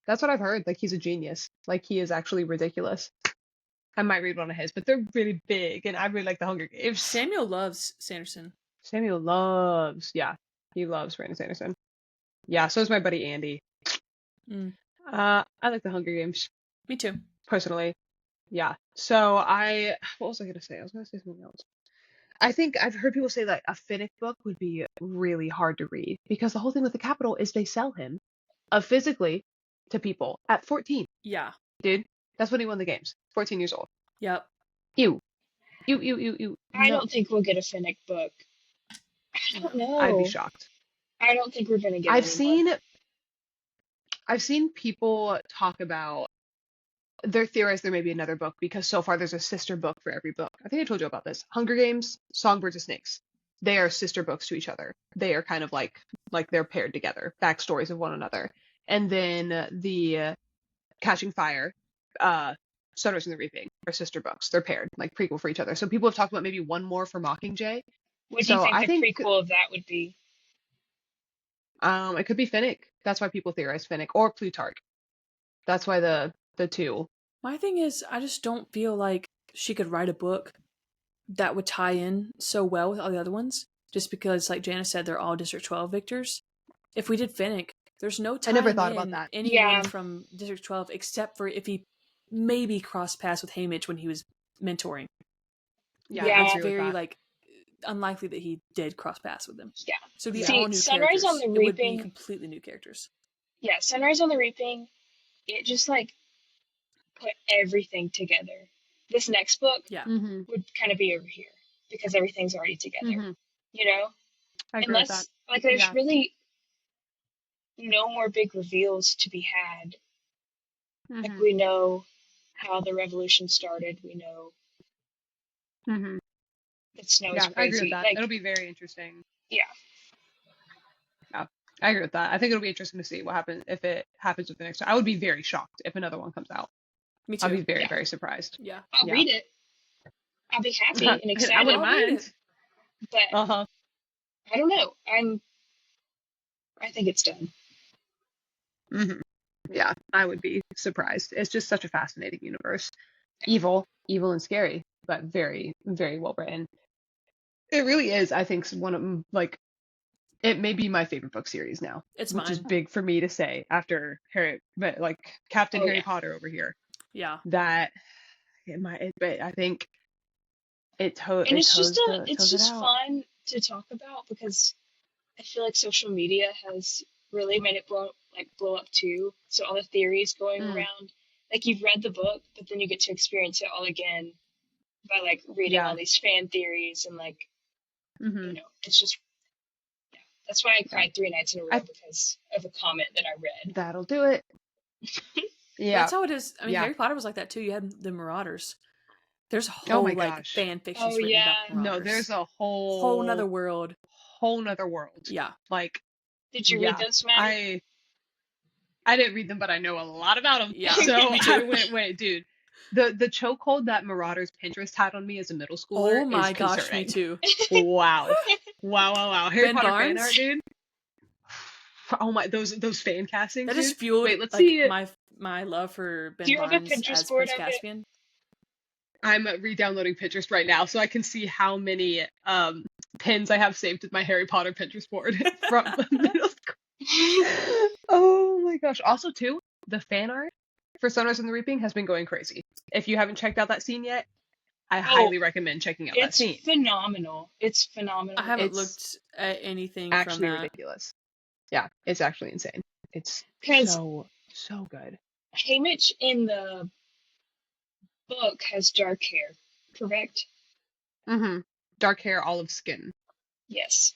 That's what I've heard. Like, he's a genius. Like, he is actually ridiculous. I might read one of his, but they're really big, and I really like the Hunger Games. Samuel loves Sanderson. He loves Brandon Sanderson. Yeah, so is my buddy Andy. I like the Hunger Games. Me too. Personally. Yeah. So what was I gonna say? I was gonna say something else. I think I've heard people say that a Finnick book would be really hard to read because the whole thing with the capital is they sell him physically to people at 14. Yeah. Dude, that's when he won the games. 14 years old. Yep. Ew. Ew, ew, ew, ew. I No. don't think we'll get a Finnick book. I don't know. I'd be shocked. I don't think we're gonna get any. I've seen people talk about they're theorized there may be another book because so far there's a sister book for every book. I think I told you about this. Hunger Games, Songbirds and Snakes. They are sister books to each other. They are kind of like they're paired together, backstories of one another. And then the Catching Fire, Sunrise and the Reaping are sister books. They're paired, like prequel for each other. So people have talked about maybe one more for Mockingjay. What do you think the prequel of that would be? It could be Finnick. That's why people theorize Finnick or Plutarch. That's why the two. My thing is, I just don't feel like she could write a book that would tie in so well with all the other ones. Just because, like Janice said, they're all District 12 victors. If we did Finnick, there's no tying I never thought about that. anyone from District 12 except for if he maybe crossed paths with Haymitch when he was mentoring. Yeah. It's very like unlikely that he did cross paths with them. Yeah. So it'd be all new Sunrise characters. on the Reaping, it would be completely new characters. Yeah, Sunrise on the Reaping, it just like put everything together. This next book would kind of be over here because everything's already together. You know? I agree with that. Like there's really no more big reveals to be had. Like we know how the revolution started. We know that Snow is crazy. I agree with that. Like, it'll be very interesting. Yeah. Yeah, I agree with that. I think it'll be interesting to see what happens if it happens with the next one. I would be very shocked if another one comes out. Me too. I'll be very, very surprised. Yeah. I'll read it. I'll be happy and excited. I wouldn't mind. But I don't know. I think it's done. Yeah, I would be surprised. It's just such a fascinating universe. Evil and scary, but very, very well written. It really is. I think one of like it may be my favorite book series now. It's which is big for me to say after Captain Harry Potter over here. Yeah. That but I think it's just fun to talk about because I feel like social media has really made it blow up too. So all the theories going around, like you've read the book, but then you get to experience it all again by like reading all these fan theories and like you know, it's just that's why I cried 3 nights in a row because of a comment that I read. That'll do it. Yeah, that's how it is. I mean, Harry Potter was like that too. You had the Marauders. There's a whole fan fiction written about Marauders. No, there's a whole nother world. Yeah. Like, did you read those, Matt? I didn't read them, but I know a lot about them. Yeah. So I went, dude. The chokehold that Marauders Pinterest had on me as a middle schooler. Oh my is gosh, concerning. me too. Wow. Harry Ben Potter Barnes? fan art, dude. Oh my, those fan castings. That just fueled my love for Ben Barnes as Prince Caspian. I'm re-downloading Pinterest right now so I can see how many pins I have saved with my Harry Potter Pinterest board from middle school. Oh my gosh. Also, too, the fan art for Sunrise and the Reaping has been going crazy. If you haven't checked out that scene yet, I highly recommend checking out that scene. It's phenomenal. It's phenomenal. I haven't looked at anything actually from that. Ridiculous. Yeah, it's actually insane. It's so good. Haymitch in the book has dark hair, correct? Dark hair, olive skin. Yes.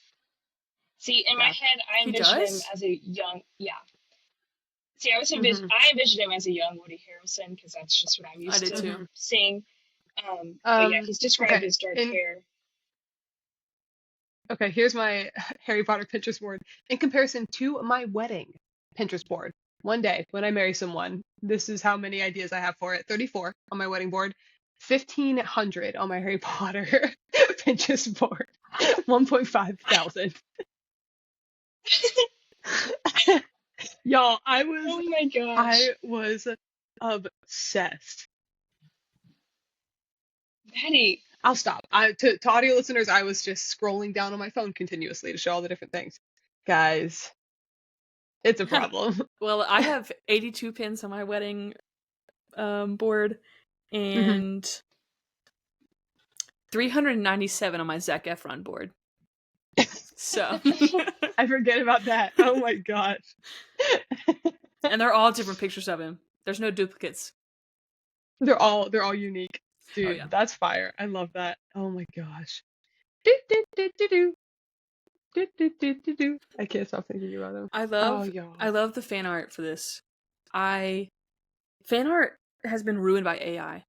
See, in my head, I envision him as a young, See, I envisioned him as a young Woody Harrelson because that's just what I'm used to seeing. But yeah, he's described as dark hair. Okay, here's my Harry Potter Pinterest board. In comparison to my wedding Pinterest board, one day when I marry someone, this is how many ideas I have for it. 34 on my wedding board, 1,500 on my Harry Potter Pinterest board, 1.5 thousand. Y'all, oh my gosh. I was obsessed. Maddie. I'll stop. To audio listeners, I was just scrolling down on my phone continuously to show all the different things. Guys, it's a problem. Well, I have 82 pins on my wedding board, and 397 on my Zac Efron board. So I forget about that. Oh my gosh. And they're all different pictures of him. There's no duplicates. They're all unique. Dude, Oh, yeah. That's fire. I love that. Oh my gosh. Do, do, do, do, do. Do, do, do, do, do. I can't stop thinking about them. I love the fan art for this. Fan art has been ruined by AI.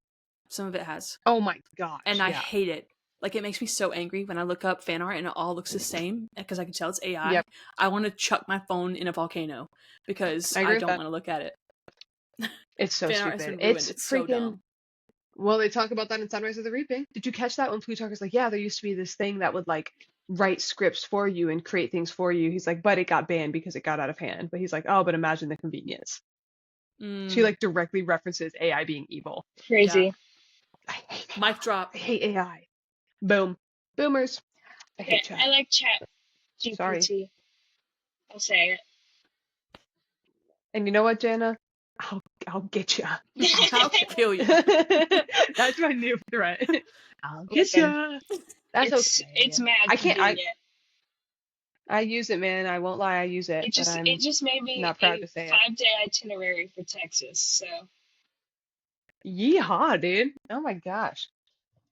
Some of it has. Oh my gosh. And I hate it. Like, it makes me so angry when I look up fan art and it all looks the same because I can tell it's AI. Yep. I want to chuck my phone in a volcano because I don't want to look at it. It's so stupid. It's freaking so dumb. Well, they talk about that in Sunrise of the Reaping. Did you catch that when Plutarch's like, yeah, there used to be this thing that would like write scripts for you and create things for you. He's like, but it got banned because it got out of hand. But he's like, oh, but imagine the convenience. She like directly references AI being evil. Crazy. Yeah. I hate Mic drop. I hate AI. Boom. Boomers. I hate chat. I like chat. GPT. Sorry. I'll say it. And you know what, Jana? I'll get you. I'll kill you. That's my new threat. I'll get you. That's okay. It's mad. I use it, man. I won't lie. I use it. It just made me not proud to say it. 5-day itinerary for Texas. So. Yeehaw, dude. Oh my gosh.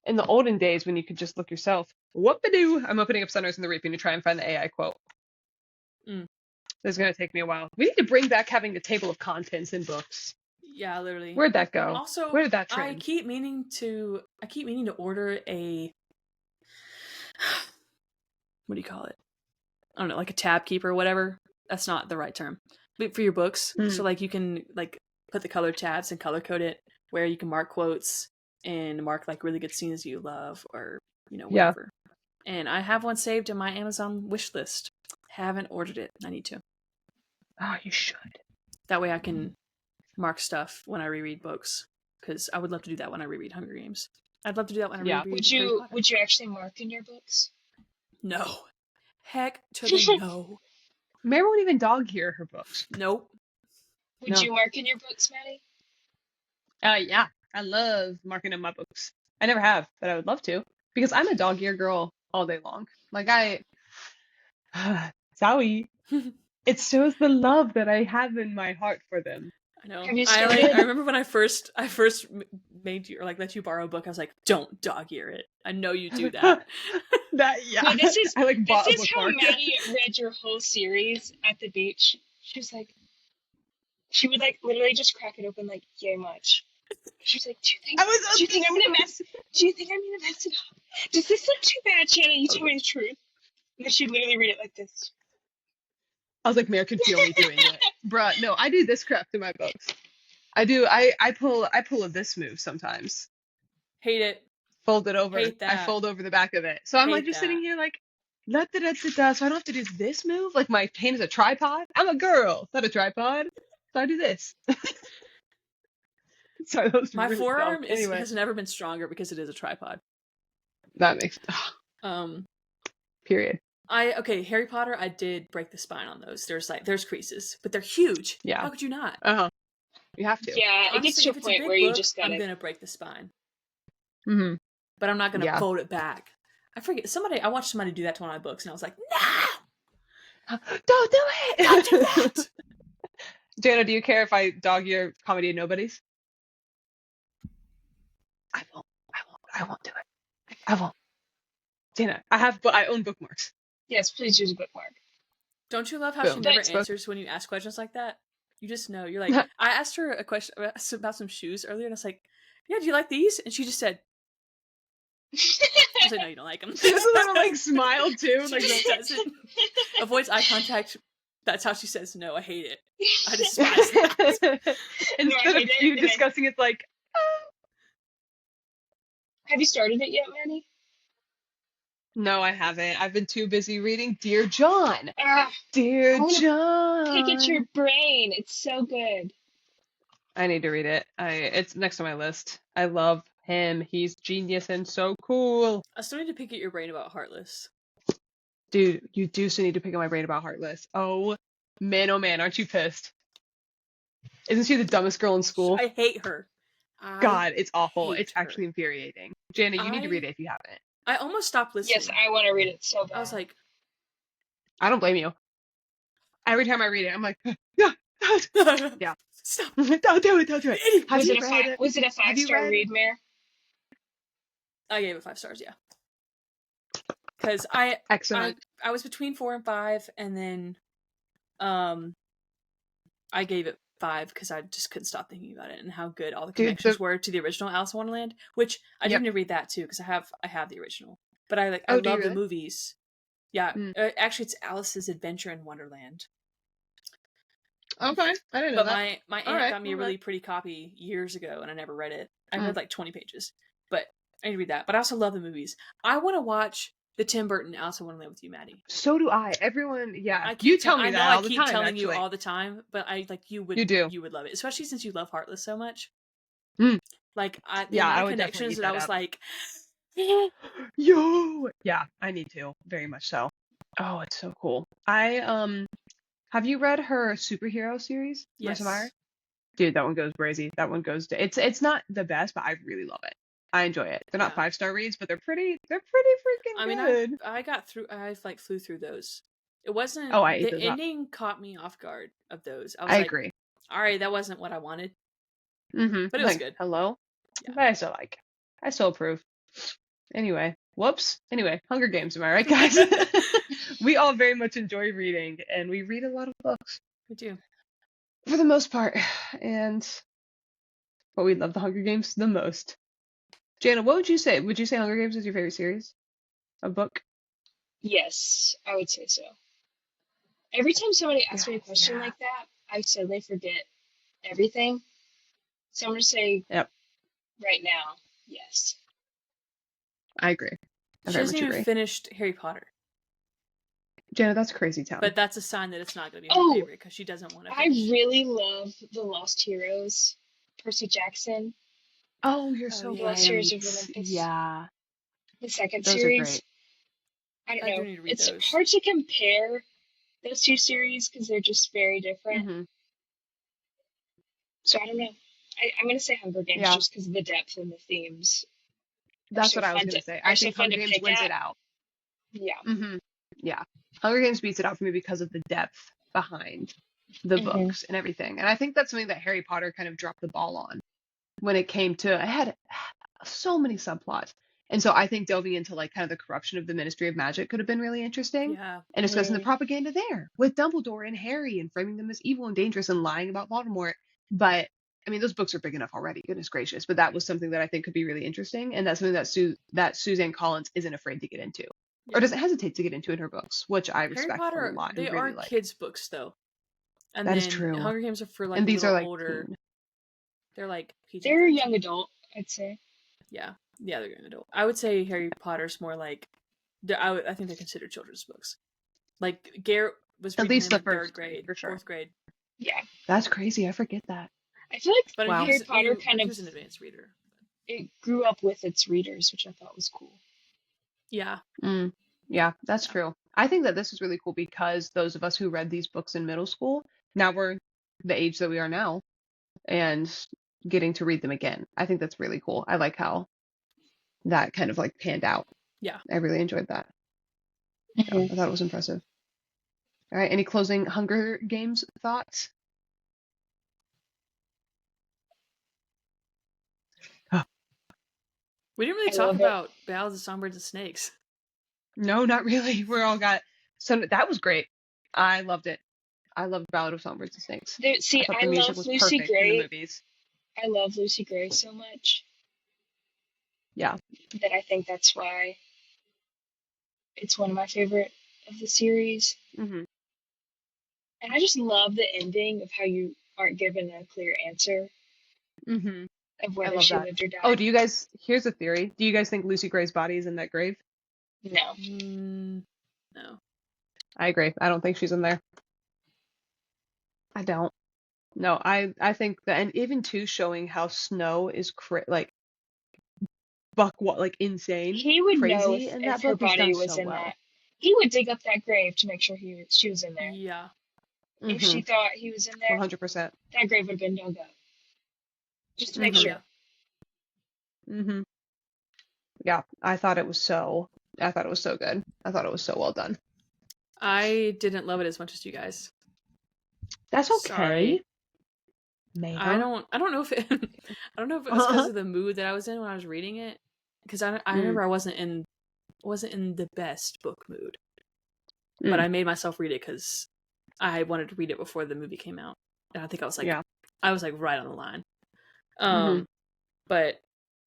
In the olden days when you could just look yourself. Whoop-a-doo. I'm opening up Sunrise in the Reaping to try and find the AI quote. This is going to take me a while. We need to bring back having the table of contents in books. Yeah, literally. Where'd that go? Also, where did that trend? I keep meaning to order a what do you call it? I don't know, like a tab keeper or whatever. That's not the right term. But for your books, so like you can like put the colored tabs and color code it where you can mark quotes and mark like really good scenes you love or whatever. Yeah. And I have one saved in my Amazon wish list. Haven't ordered it. I need to. Oh, you should. That way I can mark stuff when I reread books, because I would love to do that when I reread Hunger Games. I'd love to do that when I reread. Would you actually mark in your books? No. Heck to the no. Mary won't even dog ear her books. Nope. Would you mark in your books, Maddie? Yeah. I love marking in my books. I never have, but I would love to, because I'm a dog ear girl all day long. Like sorry. It shows the love that I have in my heart for them. I know. I remember when I first made you, or like let you borrow a book, I was like, don't dog ear it. I know you do that. No, this is how Maddie read your whole series at the beach. She was like, she would like literally just crack it open like yay much. She was like, do you think I'm gonna mess it up? Does this look too bad, Shannon? You tell me the truth. And then she'd literally read it like this. I was like, Mare could feel me doing it. Bruh, no, I do this crap in my books. I do. I pull a this move sometimes. Hate it. Fold it over. Hate that. I fold over the back of it. So I'm like just sitting here like, so I don't have to do this move. Like my hand is a tripod. I'm a girl, not a tripod. So I do this. Sorry, that was my really forearm has never been stronger because it is a tripod. That makes period. Harry Potter, I did break the spine on those. There's creases, but they're huge. Yeah. How could you not? You have to. Yeah, honestly, it gets to a point where you just gotta. I'm gonna break the spine. Mm-hmm. But I'm not gonna fold it back. I forget. I watched somebody do that to one of my books, and I was like, no! Don't do it! Don't do that! Jana, do you care if I dog your Comedy of Nobodies? I won't do it. I won't. Jana, I own bookmarks. Yes, please use a bookmark. Don't you love how she never answers when you ask questions like that? You just know. You're like, I asked her a question about some shoes earlier, and I was like, yeah, do you like these? And she just said, I was like, no, you don't like them. She has a little like smile too. Like doesn't. Avoids eye contact. That's how she says no. I hate it. I despise that. Instead of you discussing it, like, Have you started it yet, Manny? No, I haven't. I've been too busy reading Dear John. Dear John. Pick at your brain. It's so good. I need to read it. It's next on my list. I love him. He's genius and so cool. I still need to pick at your brain about Heartless. Dude, you do still need to pick at my brain about Heartless. Oh man, aren't you pissed? Isn't she the dumbest girl in school? I hate her. God, it's awful. It's actually infuriating. Janet, you need to read it if you haven't. I almost stopped listening. Yes, I want to read it so bad. I was like, I don't blame you. Every time I read it, I'm like, yeah, yeah. Stop. Don't do it. Don't do it. Was it a 5-star read, Mare? I gave it 5 stars. Yeah. Because I was between 4 and 5, and then I gave it 5 because I just couldn't stop thinking about it and how good all the connections were to the original Alice in Wonderland, which I do need to read that too because I have the original, but I love the movies. Yeah, actually, it's Alice's Adventure in Wonderland. Okay, I didn't know that. But my aunt got me a really pretty copy years ago, and I never read it. I read like 20 pages, but I need to read that. But I also love the movies. I want to watch the Tim Burton Alice in Wonderland with you, Maddie. So do I. Everyone, you tell me that all the time. I keep telling you all the time, but you would love it, especially since you love Heartless so much. Like the amount of connections that I was like, yo, yeah, I need to very much so. Oh, it's so cool. Have you read her superhero series? Yes. Dude, that one goes crazy. That one goes to it's not the best, but I really love it. I enjoy it. They're not 5-star reads, but they're pretty freaking good. I got through. I flew through those. It wasn't. The ending caught me off guard of those. I agree. All right, that wasn't what I wanted. But it was good. Hello. Yeah. But I still approve. Anyway, whoops. Anyway, Hunger Games. Am I right, guys? We all very much enjoy reading, and we read a lot of books. We do, for the most part, but we love the Hunger Games the most. Jana, what would you say? Would you say Hunger Games is your favorite series of book? Yes, I would say so. Every time somebody asks me a question like that, I suddenly forget everything. So I'm going to say right now, yes. I agree. She hasn't even finished Harry Potter. Jana, that's crazy town. But that's a sign that it's not going to be my favorite because she doesn't want to finish. I really love The Lost Heroes, Percy Jackson. Oh, you're so right. Lost Heroes of Olympus. Yeah. The second series. I don't know. It's hard to compare those two series because they're just very different. Mm-hmm. So I don't know. I'm going to say Hunger Games just because of the depth and the themes. That's what I was going to say. I think Hunger Games wins it out. Yeah. Mm-hmm. Yeah. Hunger Games beats it out for me because of the depth behind the books and everything. And I think that's something that Harry Potter kind of dropped the ball on when it came to, it had so many subplots. And so I think delving into like kind of the corruption of the Ministry of Magic could have been really interesting. Yeah. And discussing the propaganda there with Dumbledore and Harry and framing them as evil and dangerous and lying about Voldemort. But I mean, those books are big enough already, goodness gracious. But that was something that I think could be really interesting. And that's something that Suzanne Collins isn't afraid to get into. Or doesn't hesitate to get into in her books, which I respect Harry Potter, a lot. They really are kids' books, though. And that is true. Hunger Games are for like and these are like older. They're like PG. They're young adult, I'd say. Yeah, they're young adult. I would say Harry Potter's more like. I think they're considered children's books. Like Garrett was reading them in third grade, for sure. 4th grade. Yeah, that's crazy. I forget that. I feel like Harry Potter kind of was an advanced reader. It grew up with its readers, which I thought was cool. Yeah. Yeah, that's true. I think that this is really cool because those of us who read these books in middle school, now we're the age that we are now and getting to read them again. I think that's really cool. I like how that kind of like panned out. Yeah. I really enjoyed that. Mm-hmm. I thought it was impressive. All right. Any closing Hunger Games thoughts? We didn't really talk about Ballads of Songbirds and Snakes. No, not really. We're all got. So that was great. I loved it. I loved Ballad of Songbirds and Snakes. I love Lucy Gray. I love Lucy Gray so much. Yeah. That I think that's why it's one of my favorite of the series. Mm-hmm. And I just love the ending of how you aren't given a clear answer. Mm-hmm. Of whether she lived or died. Oh, here's a theory. Do you guys think Lucy Gray's body is in that grave? No. No. I agree. I don't think she's in there. I don't. No, I think that, and even too showing how Snow is insane. He would crazy, know and if her body was in that. He would dig up that grave to make sure she was in there. Yeah. Mm-hmm. If she thought he was in there, 100%. that grave would have been dug up. Just to make sure. Mm-hmm. Yeah, I thought it was so good. I thought it was so well done. I didn't love it as much as you guys. That's okay. Sorry. Mater. I don't know if it was because of the mood that I was in when I was reading it. Because I remember I wasn't in the best book mood. But I made myself read it because I wanted to read it before the movie came out. And I think I was like right on the line. But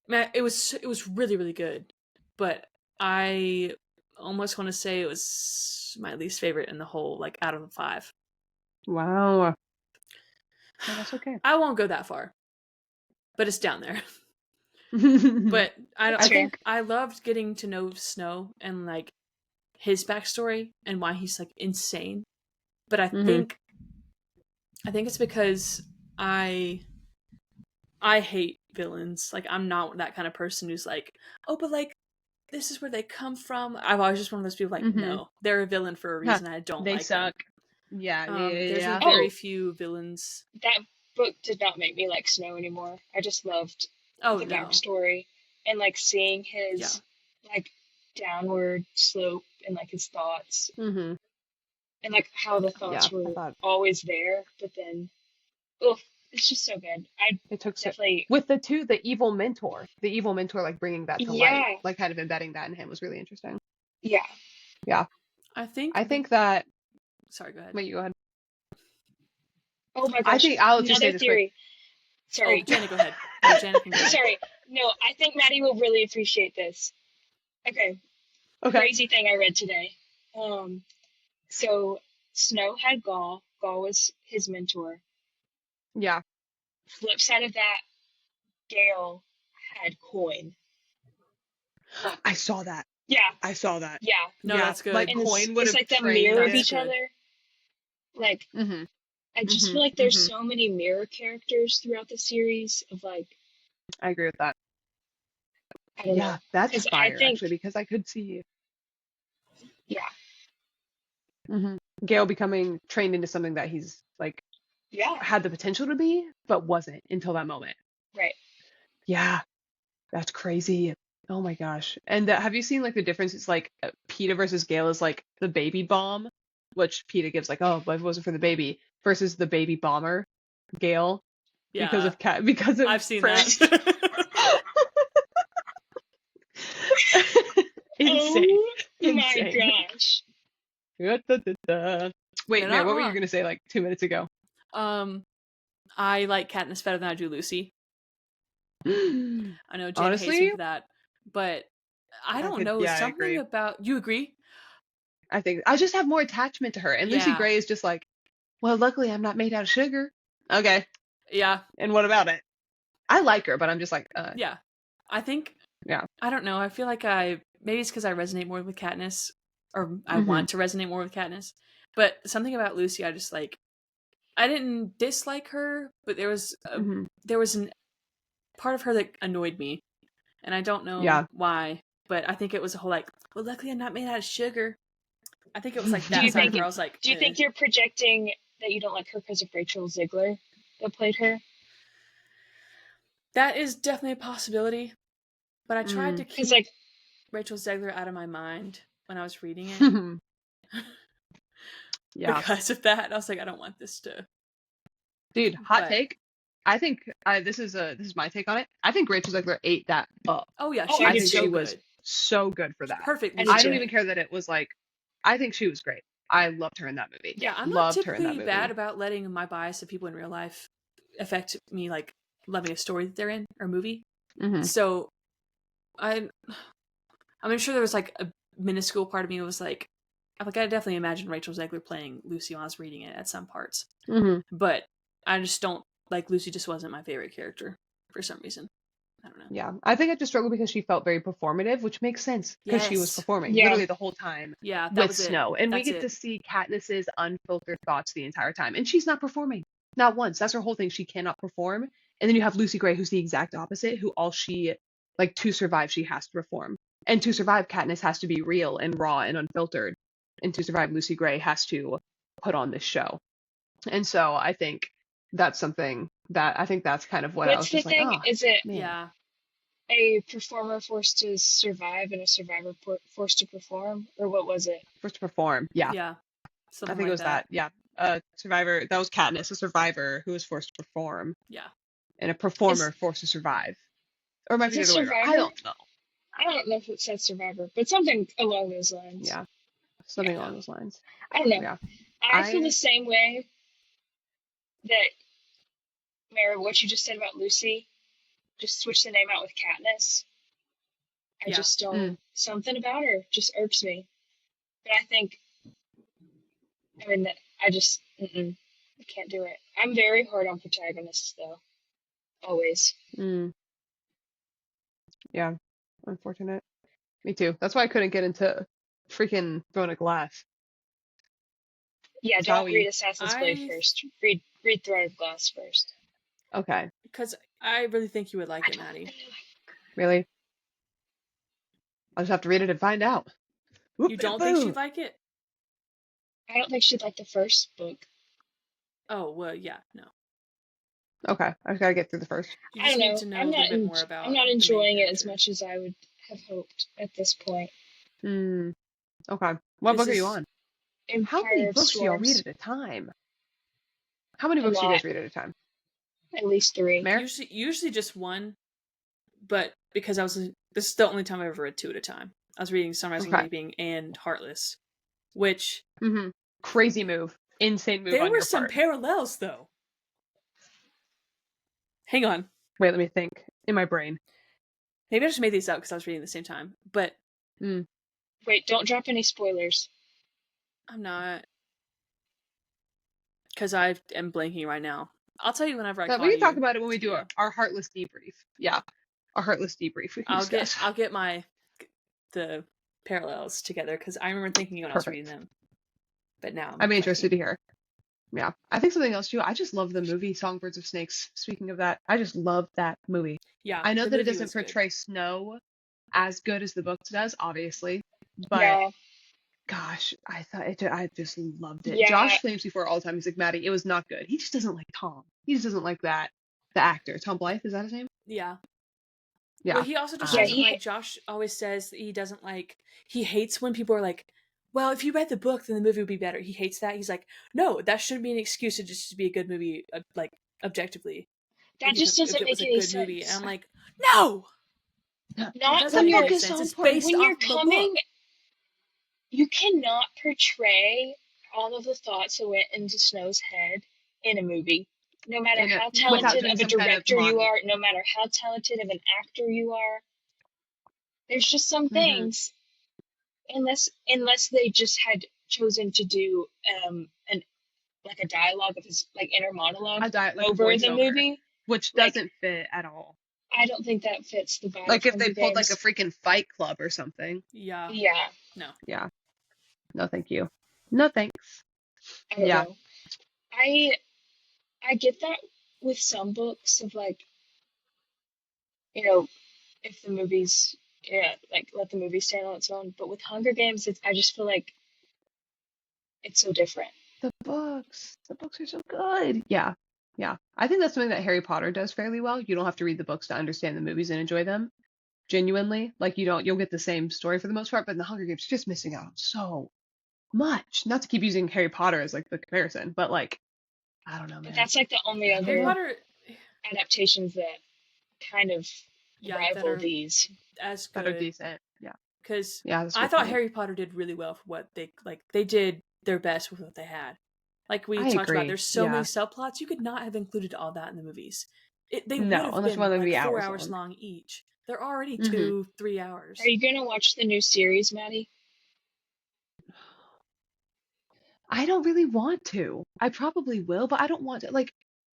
man, it was really, really good. But I almost want to say it was my least favorite in the whole, like, out of the 5. Wow. Yeah, that's okay. I won't go that far. But it's down there. But I think I loved getting to know Snow and, like, his backstory and why he's, like, insane. But I think it's because I hate villains. Like, I'm not that kind of person who's like, oh, but, like, this is where they come from. I'm always just one of those people like, no, they're a villain for a reason. I don't like suck. Them. Yeah, there's very few villains. That book did not make me like Snow anymore. I just loved the backstory and, like, seeing his like downward slope and, like, his thoughts and, like, how the thoughts were always there, but then it's just so good. It took definitely with the evil mentor, like bringing that to light, like kind of embedding that in him was really interesting. Yeah. I think that. Sorry, go ahead. Wait, you go ahead. Oh my gosh! I think I'll just say this theory. Sorry, Janet, go ahead. Janet can go ahead. Sorry, no, I think Maddie will really appreciate this. Okay. Crazy thing I read today. So Snow had Gale. Gale was his mentor. Yeah. Flip side of that, Gale had Coin. I saw that. Yeah. I saw that. Yeah. No, that's good. Like, Coin would have like the mirror of each other. Like, I just feel like there's so many mirror characters throughout the series of, like... I agree with that. I don't know. That's fire, actually, because I could see... Yeah. Gale becoming trained into something that he's, like, had the potential to be, but wasn't until that moment. Right. Yeah. That's crazy. Oh my gosh. And have you seen, like, the difference? It's like Peeta versus Gale is like the baby bomb, which Peeta gives, like, oh, but if it wasn't for the baby, versus the baby bomber, Gale. Yeah. Because of I've seen France. that. Insane. Oh my gosh. Wait, Mary, what were you gonna say like 2 minutes ago? I like Katniss better than I do Lucy. I know Jen hates me for that, but I don't know, something about... You agree? I think I just have more attachment to her, and Lucy Gray is just like, well, luckily I'm not made out of sugar. Okay. Yeah. And what about it? I like her, but I'm just like, yeah. I think... Yeah. I don't know. I feel like maybe it's because I resonate more with Katniss, or I want to resonate more with Katniss. But something about Lucy, I just like... I didn't dislike her, but there was an part of her that annoyed me, and I don't know why. But I think it was a whole like, well, luckily I'm not made out of sugar. I think it was like that side where I was like, do you think you're projecting that you don't like her because of Rachel Zegler that played her? That is definitely a possibility. But I tried to keep Rachel Zegler out of my mind when I was reading it. Because of that, I was like, I don't want this to. Dude, take. I think this is my take on it. I think Rachel Zegler ate that up. Oh yeah, I think she was so good for that. Perfect. And I don't even care that it was like. I think she was great. I loved her in that movie. Yeah, I'm not typically bad about letting my bias of people in real life affect me, like loving a story that they're in or movie. So, I'm sure there was like a minuscule part of me that was like I definitely imagine Rachel Zegler playing Lucy when I was reading it at some parts. But I just don't like Lucy. Just wasn't my favorite character for some reason. I don't know. Yeah, I think I just struggled because she felt very performative, which makes sense because she was performing literally the whole time. Yeah, that with was Snow, and we get to see Katniss's unfiltered thoughts the entire time, and she's not performing, not once. That's her whole thing. She cannot perform, and then you have Lucy Gray, who's the exact opposite, who all she like to survive, she has to perform, and to survive, Katniss has to be real and raw and unfiltered, and to survive, Lucy Gray has to put on this show, and so I think that's something that I think that's kind of what I was just like, oh, is it? Man. Yeah. a performer forced to survive and a survivor forced to perform, or what was it? Forced to perform. Yeah. Yeah. I think it was that. Yeah. Survivor. That was Katniss, a survivor who was forced to perform. Yeah. And a performer forced to survive. Or might be the other way around. I don't know. I don't know if it said survivor, but something along those lines. Yeah. Something along those lines. I don't know. Yeah. I feel the same way that, Mary, what you just said about Lucy, just switch the name out with Katniss. I just don't, something about her just irks me. But I think, I just, I can't do it. I'm very hard on protagonists, though. Always. Yeah. Unfortunate. Me too. That's why I couldn't get into freaking Throne of Glass. Yeah, don't read Assassin's Blade first. Read Throne of Glass first. Okay. Because I really think you would like it, Maddie. Really? I'll just have to read it and find out. You don't think she'd like it? I don't think she'd like the first book. Oh, well, yeah, no. Okay, I just gotta get through the first. You just need to know a little bit more about I'm not enjoying it as much as I would have hoped at this point. Okay. What book are you on? How many books do y'all read at a time? How many books do you guys read at a time? At least 3. Usually just one, but because this is the only time I've ever read 2 at a time. I was reading Sunrise and Reaping and Heartless, which... Crazy move. Insane move on your part. There were some parallels, though. Hang on. Wait, let me think. In my brain. Maybe I just made these up because I was reading at the same time, but... Wait, don't drop any spoilers. I'm not. Because I am blanking right now. I'll tell you whenever I call you. We can talk about it when we do our Heartless debrief. Yeah. Our Heartless debrief. I'll get the parallels together because I remember thinking when I was reading them. But now I'm interested to hear. Yeah. I think something else too. I just love the movie Songbirds of Snakes. Speaking of that, I just love that movie. Yeah. I know that it doesn't portray Snow as good as the book does, obviously. But gosh, I just loved it. Yeah. Josh claims before all the time, he's like, Maddie, it was not good. He just doesn't like Tom. He just doesn't like that. The actor. Tom Blythe, is that his name? Yeah. Yeah. But he also just doesn't like, Josh always says that he doesn't like, he hates when people are like, well, if you read the book, then the movie would be better. He hates that. He's like, no, that shouldn't be an excuse to just be a good movie, like, objectively. That just doesn't make any sense. Movie. And I'm like, no! Not when you're coming, you cannot portray all of the thoughts that went into Snow's head in a movie. No matter how talented of a director you are, no matter how talented of an actor you are, there's just some things, unless they just had chosen to do a dialogue of his inner monologue over the movie, which doesn't fit at all. I don't think that fits the vibe. Like if they pulled a freaking Fight Club or something. Yeah. Yeah. No. Yeah. No, thank you. No, thanks. I don't know. I get that with some books of if the movies, let the movie stand on its own. But with Hunger Games, I just feel like it's so different. The books are so good. Yeah. Yeah. I think that's something that Harry Potter does fairly well. You don't have to read the books to understand the movies and enjoy them. Genuinely. You'll get the same story for the most part, but in the Hunger Games, you're just missing out on so much. Not to keep using Harry Potter as the comparison, but I don't know, man. But that's the only other Harry Potter adaptations that kind of rival these. As good. That are decent. Yeah. Because I thought Harry Potter did really well for what they did their best with what they had. Like we talked about, there's so many subplots. You could not have included all that in the movies. They would have been 4 hours long each. They're already 2-3 hours. Are you gonna watch the new series, Maddie? I don't really want to. I probably will, but I don't want to.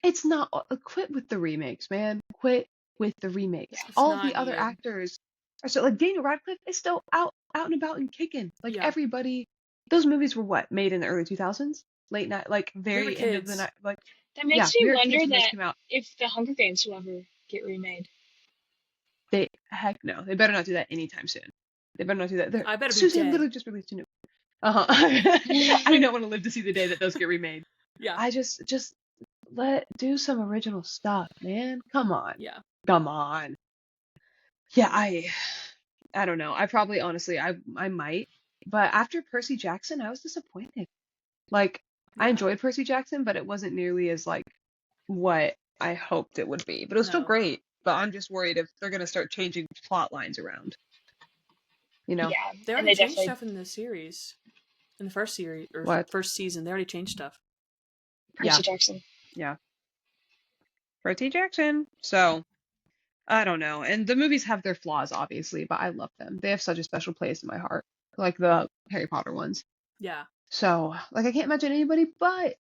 It's not. Quit with the remakes, man. Quit with the remakes. All of the other actors are still Daniel Radcliffe is still out and about and kicking. Everybody. Those movies were what made in the early 2000s. Late night, very end of the night, that makes me wonder that if the Hunger Games will ever get remade. Heck no, they better not do that anytime soon. They better not do that. I better be Susan dead. literally just released a new. I do not want to live to see the day that those get remade. Yeah, I just do some original stuff, man. Come on. Yeah, come on. Yeah, I don't know. I probably honestly I might, but after Percy Jackson, I was disappointed. Like I enjoyed Percy Jackson, but it wasn't nearly as like what I hoped it would be. But it was still great. But I'm just worried if they're gonna start changing plot lines around. You know? Yeah, they already changed stuff in the series, in the first series or first season. They already changed stuff. Percy Jackson. Yeah. Percy Jackson. So I don't know. And the movies have their flaws, obviously, but I love them. They have such a special place in my heart, like the Harry Potter ones. Yeah. So, like, I can't imagine anybody but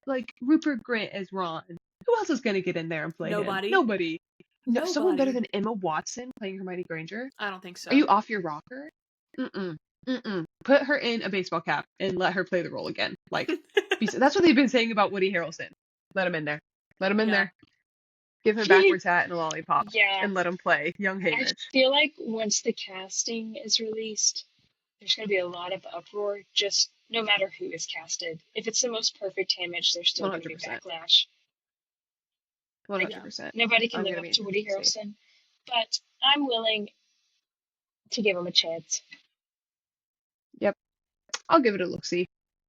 like Rupert Grint as Ron. Who else is gonna get in there and play Nobody. him? Nobody. No, someone better than Emma Watson playing Hermione Granger? I don't think so. Are you off your rocker? Put her in a baseball cap and let her play the role again. Like, that's what they've been saying about Woody Harrelson. Let him in there. Let him in there. Give him a backwards hat and a lollipop. Yeah. And let him play young Haymitch. I feel like once the casting is released, there's going to be a lot of uproar, just no matter who is casted. If it's the most perfect Haymitch, there's still going to be backlash. 100%. Nobody can live up to Woody Harrelson. But I'm willing to give him a chance. Yep. I'll give it a look-see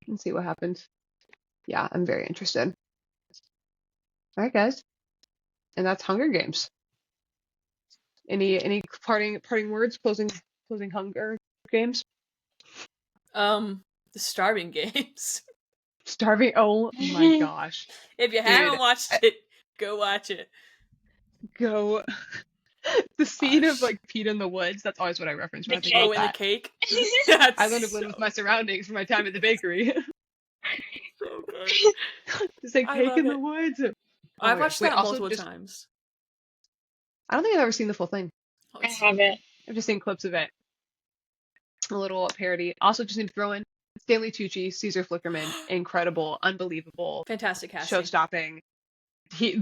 and see what happens. Yeah, I'm very interested. All right, guys. And that's Hunger Games. Any parting words, closing Hunger Games? The Starving Games. Starving. Oh my gosh. If you haven't watched it, go watch it. Go. The scene of like Peeta in the woods, that's always what I reference when I think about that. The cake. I learned to blend with my surroundings for my time at the bakery. So good. It's like cake in the woods. I've watched that multiple times. I don't think I've ever seen the full thing. I haven't. I've just seen clips of it. A little parody. Also, just need to throw in Stanley Tucci, Caesar Flickerman, incredible, unbelievable, fantastic casting, show-stopping.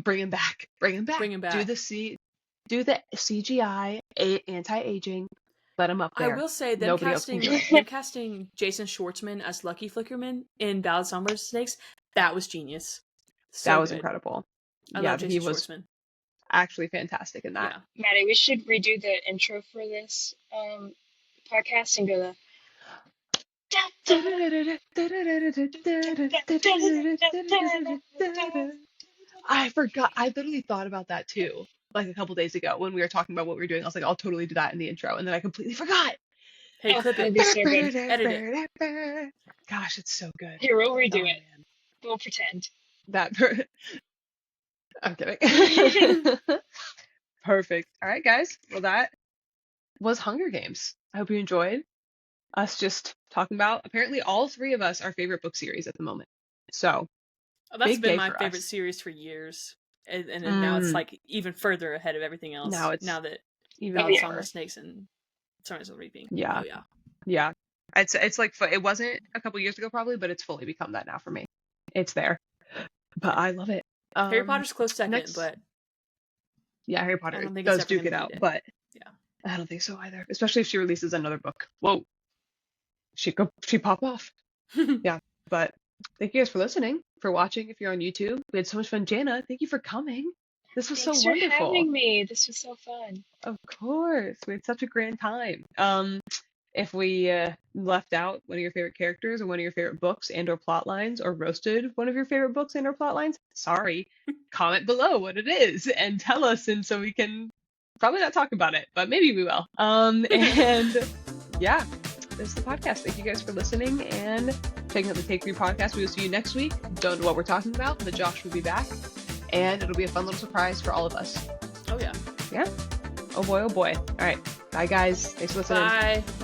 Bring him back. Do the CGI anti-aging. Let him up there. I will say them casting Jason Schwartzman as Lucky Flickerman in Ballad Songbirds Snakes, that was genius. That was incredible. I love Jason Schwartzman. Actually fantastic in that. Yeah. Maddie, we should redo the intro for this podcast and go I forgot. I literally thought about that too, like a couple days ago when we were talking about what we were doing. I was like, I'll totally do that in the intro, and then I completely forgot. Hey, clip it. So good. Edit it. Gosh, it's so good. Here, we'll redo it. Man. We'll pretend. I'm kidding. Perfect. All right, guys. Well, that was Hunger Games. I hope you enjoyed us just talking about, apparently all three of us, our favorite book series at the moment. So that's been my favorite series for years. And now it's like even further ahead of everything else. Now that even Song of Snakes and Summer's of Reaping. Yeah. Oh, yeah. It's like, it wasn't a couple years ago probably, but it's fully become that now for me. It's there. But I love it. Harry Potter's close second, but yeah, Harry Potter does duke it out, but yeah, I don't think so either. Especially if she releases another book. Whoa, she pop off. Yeah, but thank you guys for listening, for watching. If you're on YouTube, we had so much fun. Jana, thank you for coming. This was Thanks so wonderful. Thanks for having me. This was so fun. Of course, we had such a grand time. If we left out one of your favorite characters or one of your favorite books and or plot lines, or roasted one of your favorite books and or plot lines, sorry. Comment below what it is and tell us, and so we can probably not talk about it, but maybe we will. And yeah, this is the podcast. Thank you guys for listening and checking out the Take 3 podcast. We will see you next week. Don't know what we're talking about, but Josh will be back, and it'll be a fun little surprise for all of us. Oh yeah. Yeah. Oh boy, oh boy. All right. Bye guys. Thanks for listening. Bye. Bye.